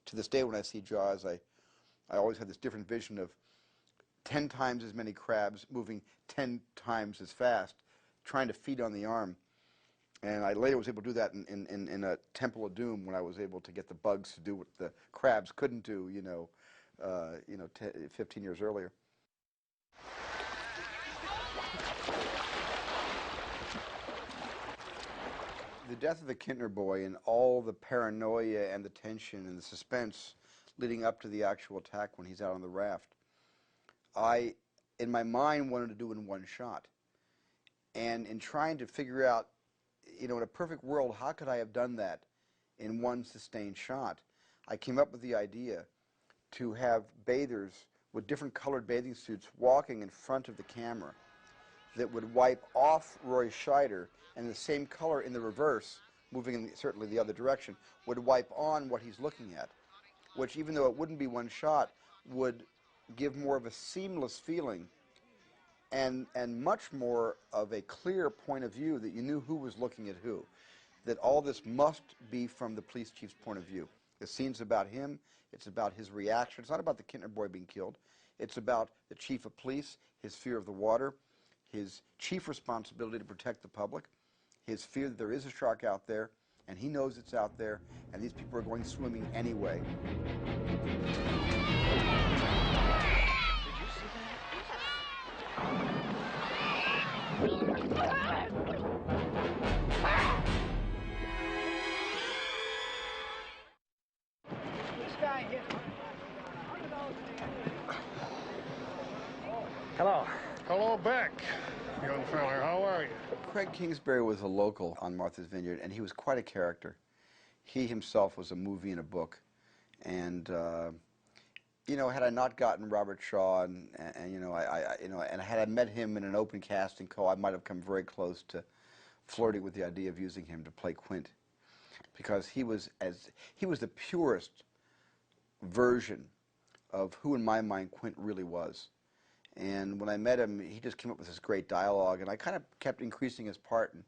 To this day when I see Jaws, I always have this different vision of 10 times as many crabs moving 10 times as fast, trying to feed on the arm. And I later was able to do that in a Temple of Doom, when I was able to get the bugs to do what the crabs couldn't do, 15 years earlier. The death of the Kintner boy and all the paranoia and the tension and the suspense leading up to the actual attack when he's out on the raft, I, in my mind, wanted to do it in one shot. And in trying to figure out, in a perfect world, how could I have done that in one sustained shot? I came up with the idea to have bathers with different colored bathing suits walking in front of the camera that would wipe off Roy Scheider, and the same color in the reverse, moving in certainly the other direction, would wipe on what he's looking at, which, even though it wouldn't be one shot, would give more of a seamless feeling and much more of a clear point of view, that you knew who was looking at who, that all this must be from the police chief's point of view. The scene's about him. It's about his reaction. It's not about the Kintner boy being killed. It's about the chief of police, his fear of the water, his chief responsibility to protect the public, his fear that there is a shark out there, and he knows it's out there, and these people are going swimming anyway. Hello. Hello, Beck. Young feller, how are you? Craig Kingsbury was a local on Martha's Vineyard, and he was quite a character. He himself was a movie and a book. And, had I not gotten Robert Shaw and had I met him in an open casting call, I might have come very close to flirting with the idea of using him to play Quint, because he was the purest version of who, in my mind, Quint really was. And when I met him, he just came up with this great dialogue, and I kind of kept increasing his part. And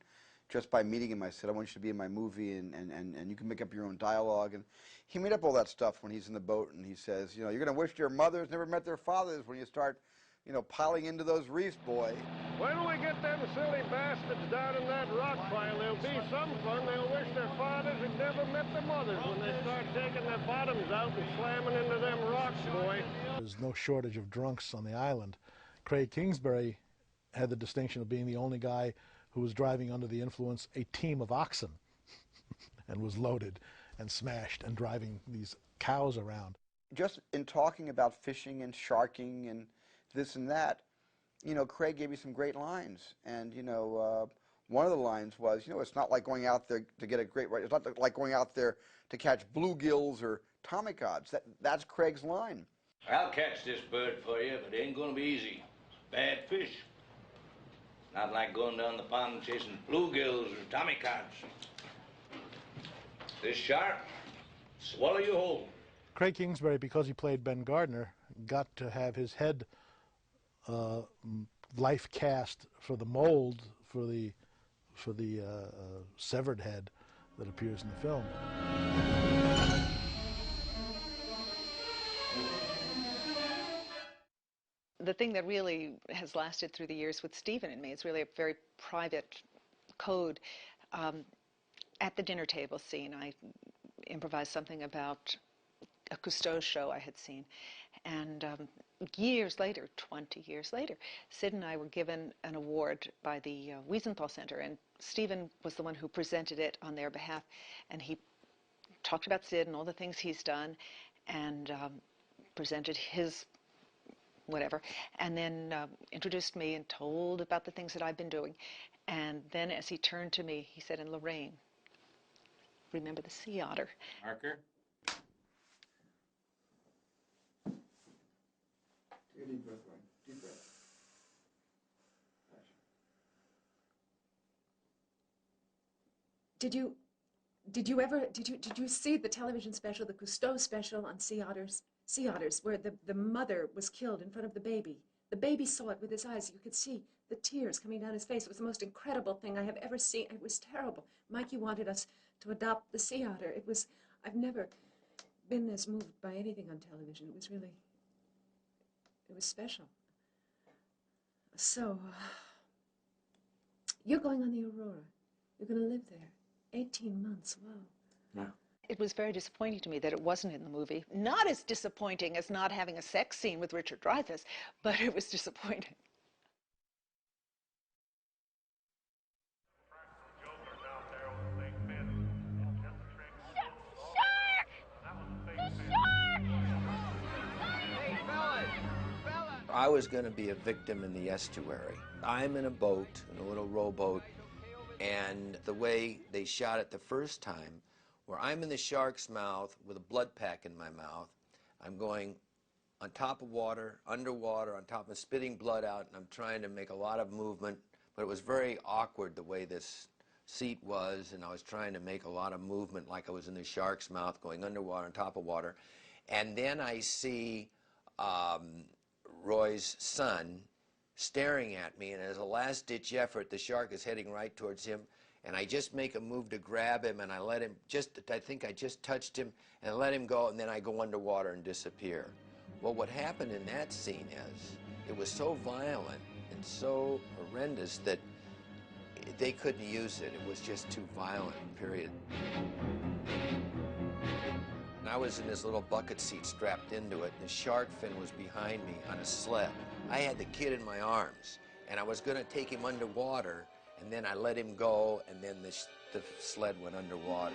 just by meeting him, I said, I want you to be in my movie, and you can make up your own dialogue. And he made up all that stuff when he's in the boat, and he says, you know, you're going to wish your mothers never met their fathers when you start, you know, piling into those reefs, boy. When we get them silly bastards down in that rock pile, there'll be some fun. They'll wish their fathers had never met their mothers when they start taking their bottoms out and slamming into them rocks, boy. There's no shortage of drunks on the island. Craig Kingsbury had the distinction of being the only guy who was driving under the influence a team of oxen and was loaded and smashed and driving these cows around. Just in talking about fishing and sharking and this and that, you know, Craig gave me some great lines. And, you know, one of the lines was, you know, it's not like going out there to get a great, it's not like going out there to catch bluegills or tommycods. That's Craig's line. I'll catch this bird for you, but it ain't gonna be easy. Bad fish. Not like going down the pond chasing bluegills or tommycods. This shark, swallow you whole. Craig Kingsbury, because he played Ben Gardner, got to have his head life cast for the mold for the severed head that appears in the film. The thing that really has lasted through the years with Stephen and me, it's really a very private code. At the dinner table scene, I improvised something about a Cousteau show I had seen. And years later, 20 years later, Sid and I were given an award by the Wiesenthal Center, and Stephen was the one who presented it on their behalf. And he talked about Sid and all the things he's done, and presented his whatever, and then introduced me and told about the things that I've been doing. And then as he turned to me, he said, and Lorraine, remember the sea otter. Marker. Take a deep breath, Ryan. Deep breath. Did you see the television special, the Cousteau special on sea otters, where the mother was killed in front of the baby? The baby saw it with his eyes. You could see the tears coming down his face. It was the most incredible thing I have ever seen. It was terrible. Mikey wanted us to adopt the sea otter. I've never been as moved by anything on television. It was special. So, you're going on the Aurora. You're going to live there. 18 months, wow. Yeah. It was very disappointing to me that it wasn't in the movie. Not as disappointing as not having a sex scene with Richard Dreyfuss, but it was disappointing. I was going to be a victim in the estuary. I'm in a boat, in a little rowboat, and the way they shot it the first time, where I'm in the shark's mouth with a blood pack in my mouth, I'm going on top of water, underwater, on top of spitting blood out, and I'm trying to make a lot of movement, but it was very awkward the way this seat was, and I was trying to make a lot of movement like I was in the shark's mouth, going underwater, on top of water. And then I see Roy's son staring at me, and as a last-ditch effort, the shark is heading right towards him, and I just make a move to grab him, and I let him I think I just touched him, and I let him go, and then I go underwater and disappear. Well, what happened in that scene is, it was so violent and so horrendous that they couldn't use it. It was just too violent, period. And I was in this little bucket seat strapped into it, and the shark fin was behind me on a sled. I had the kid in my arms, and I was going to take him underwater, and then I let him go, and then the sled went underwater.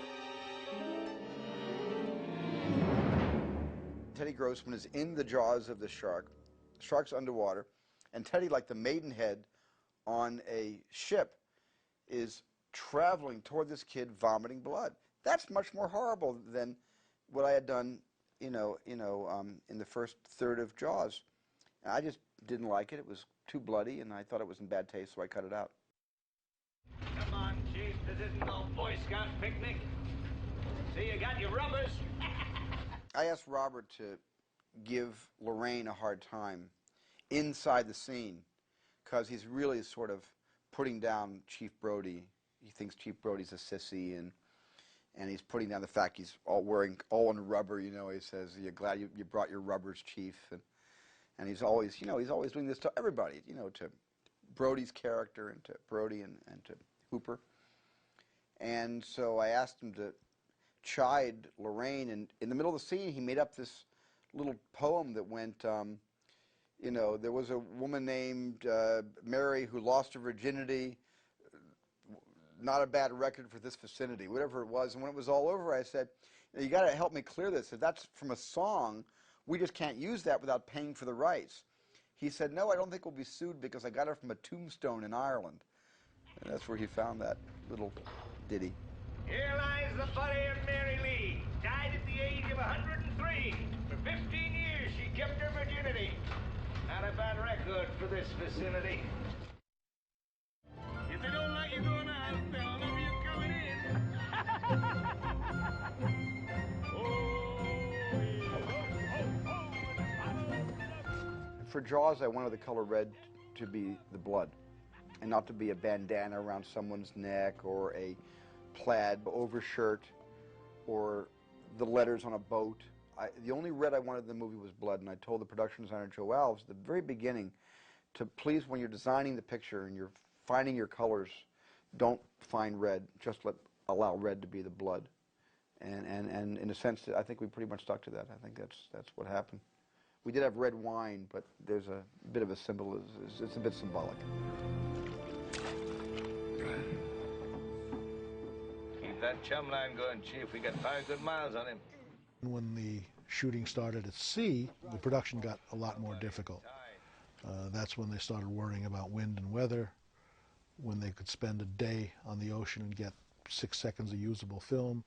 Teddy Grossman is in the jaws of the shark. The shark's underwater, and Teddy, like the maidenhead on a ship, is traveling toward this kid vomiting blood. That's much more horrible than what I had done, in the first third of Jaws. And I just didn't like it. It was too bloody, and I thought it was in bad taste, so I cut it out. Come on, isn't no Boy Scout picnic. See, you got your rubbers. I asked Robert to give Lorraine a hard time inside the scene because he's really sort of putting down Chief Brody. He thinks Chief Brody's a sissy, and he's putting down the fact he's all in rubber. You know, he says, "You're glad you brought your rubbers, Chief," and he's always, he's always doing this to everybody. To Brody's character and to Brody and to Hooper. And so I asked him to chide Lorraine, and in the middle of the scene, he made up this little poem that went, there was a woman named Mary who lost her virginity, not a bad record for this vicinity, whatever it was. And when it was all over, I said, you got to help me clear this. If that's from a song, we just can't use that without paying for the rights. He said, no, I don't think we'll be sued because I got it from a tombstone in Ireland. And that's where he found that little ditty. Here lies the body of Mary Lee. Died at the age of 103. For 15 years she kept her virginity. Not a bad record for this vicinity. If they don't like you going out, they'll love you coming in. For Jaws, I wanted the color red to be the blood, and not to be a bandana around someone's neck or a plaid overshirt or the letters on a boat. The only red I wanted in the movie was blood, and I told the production designer, Joe Alves, at the very beginning, to please, when you're designing the picture and you're finding your colors, don't find red, just allow red to be the blood. And in a sense, I think we pretty much stuck to that. I think that's what happened. We did have red wine, but there's a bit of a symbol, it's a bit symbolic. Keep that chum line going, Chief. We got 5 good miles on him. When the shooting started at sea, the production got a lot more difficult. That's when they started worrying about wind and weather, when they could spend a day on the ocean and get 6 seconds of usable film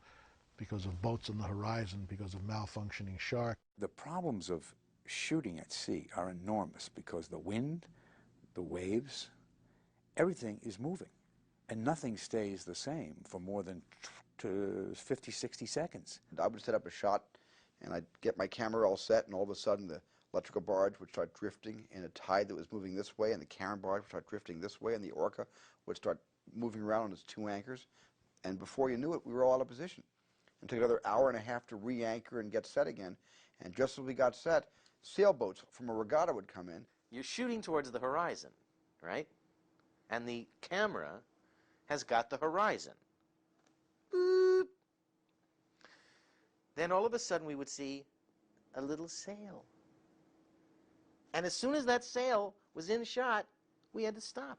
because of boats on the horizon, because of malfunctioning shark. The problems of shooting at sea are enormous because the wind, the waves, everything is moving, and nothing stays the same for more than 50, 60 seconds. I would set up a shot, and I'd get my camera all set, and all of a sudden the electrical barge would start drifting in a tide that was moving this way, and the Karen barge would start drifting this way, and the Orca would start moving around on its 2 anchors, and before you knew it, we were all out of position. It took another hour and a half to re-anchor and get set again, and just as we got set, sailboats from a regatta would come in. You're shooting towards the horizon, right? And the camera has got the horizon. Boop. Then all of a sudden we would see a little sail. And as soon as that sail was in shot, we had to stop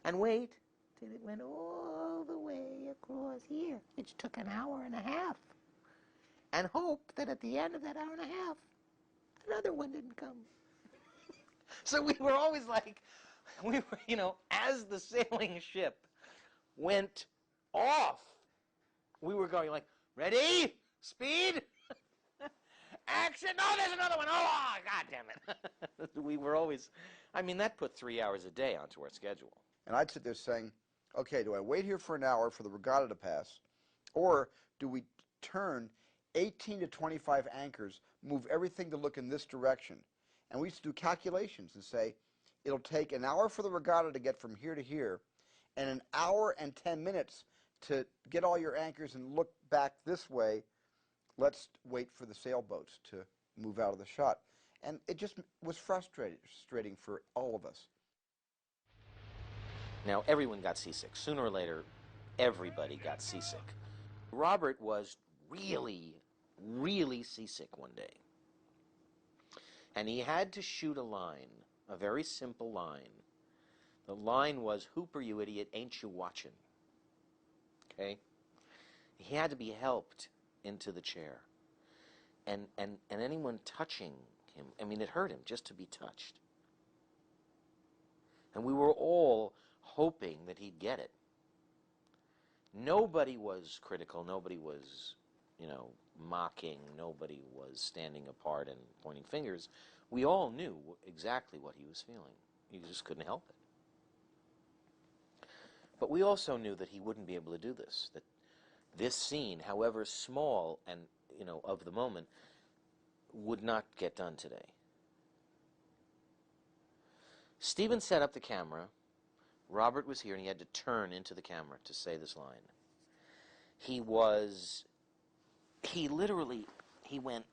and wait till it went all the way across here, which took an hour and a half, and hope that at the end of that hour and a half, another one didn't come. So we were always like, we were, as the sailing ship went off, we were going like, ready, speed, action, no, there's another one, oh, God damn it. We were always, that put 3 hours a day onto our schedule. And I'd sit there saying, okay, do I wait here for an hour for the regatta to pass, or do we turn 18 to 25 anchors, move everything to look in this direction? And we used to do calculations and say, it'll take an hour for the regatta to get from here to here, and an hour and 10 minutes to get all your anchors and look back this way. Let's wait for the sailboats to move out of the shot. And it just was frustrating for all of us. Now, everyone got seasick. Sooner or later, everybody got seasick. Robert was really, really seasick one day. And he had to shoot a line, a very simple line. The line was, "Hooper, you idiot, ain't you watching?" Okay? He had to be helped into the chair. And anyone touching him, it hurt him just to be touched. And we were all hoping that he'd get it. Nobody was critical. Nobody was, mocking. Nobody was standing apart and pointing fingers. We all knew exactly what he was feeling. He just couldn't help it. But we also knew that he wouldn't be able to do this, that this scene, however small and, you know, of the moment, would not get done today. Stephen set up the camera. Robert was here, and he had to turn into the camera to say this line. He literally went,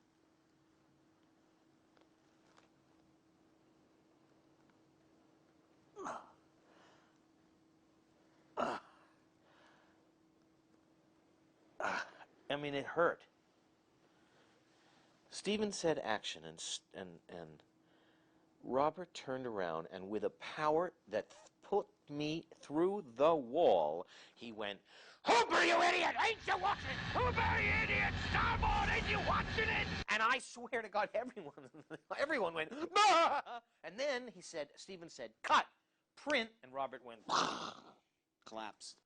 I mean, it hurt. Stephen said action, and Robert turned around, and with a power that put me through the wall, he went, "Hooper, you idiot! Ain't you watching? Hooper, you idiot! Starboard, ain't you watching it?" And I swear to God, everyone went, "Bah!" And then Stephen said, "Cut! Print!" And Robert went, collapsed.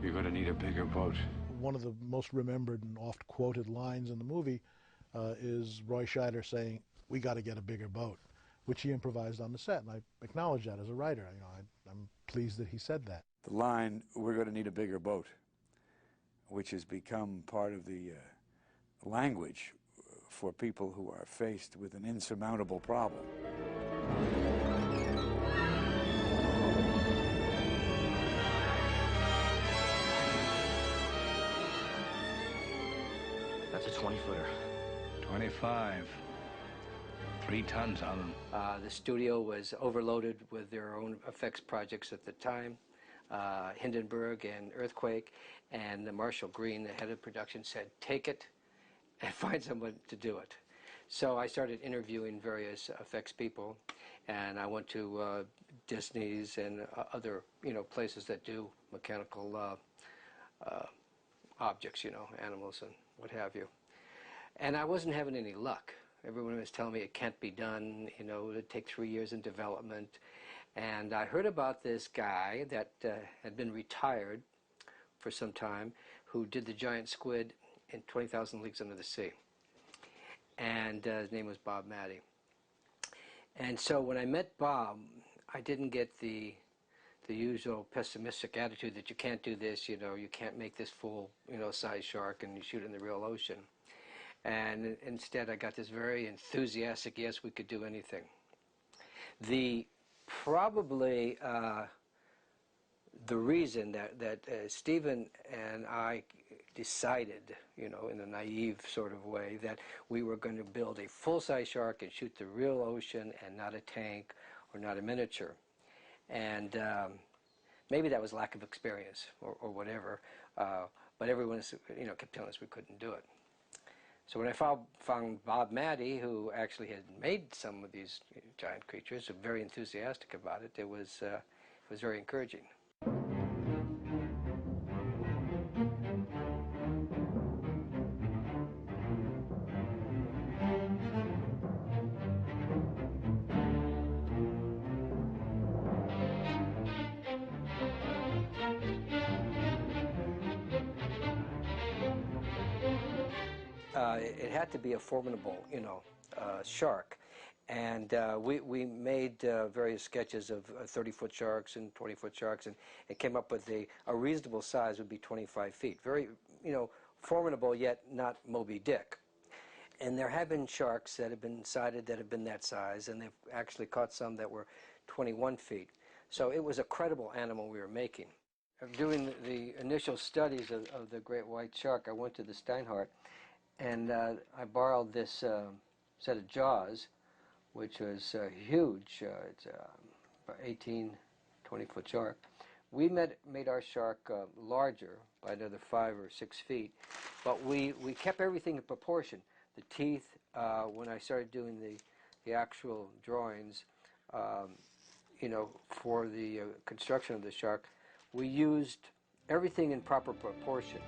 You're going to need a bigger boat. One of the most remembered and oft quoted lines in the movie is Roy Scheider saying, "We got to get a bigger boat," which he improvised on the set, and I acknowledge that as a writer. You know, I'm pleased that he said that. The line, "We're going to need a bigger boat," which has become part of the language for people who are faced with an insurmountable problem. That's a 20-footer. 25. 3 tons, Alan. The studio was overloaded with their own effects projects at the time. Hindenburg and Earthquake, and Marshall Green, the head of production, said, "Take it and find someone to do it." So I started interviewing various effects people, and I went to Disney's and other, places that do mechanical objects, animals and what have you. And I wasn't having any luck. Everyone was telling me it can't be done, it would take 3 years in development. And I heard about this guy that had been retired for some time, who did the giant squid in 20,000 Leagues Under the Sea. And his name was Bob Matty. And so when I met Bob, I didn't get the usual pessimistic attitude that you can't do this, you can't make this full, size shark and you shoot in the real ocean. And instead I got this very enthusiastic, yes, we could do anything. Probably the reason that Stephen and I decided, in a naive sort of way, that we were going to build a full-size shark and shoot the real ocean and not a tank or not a miniature. And maybe that was lack of experience or whatever, but everyone kept telling us we couldn't do it. So when I found Bob Matty, who actually had made some of these giant creatures, very enthusiastic about it, it was very encouraging. It had to be a formidable, shark. And we made various sketches of 30-foot sharks and 20-foot sharks, and it came up with a reasonable size would be 25 feet. Very, formidable, yet not Moby Dick. And there have been sharks that have been sighted that have been that size, and they've actually caught some that were 21 feet. So it was a credible animal we were making. Doing the initial studies of the great white shark, I went to the Steinhardt, and I borrowed this set of jaws, which was huge. It's about 18, 20-foot shark. We made our shark larger by another 5 or 6 feet, but we kept everything in proportion. The teeth, when I started doing the actual drawings, for the construction of the shark, we used everything in proper proportion.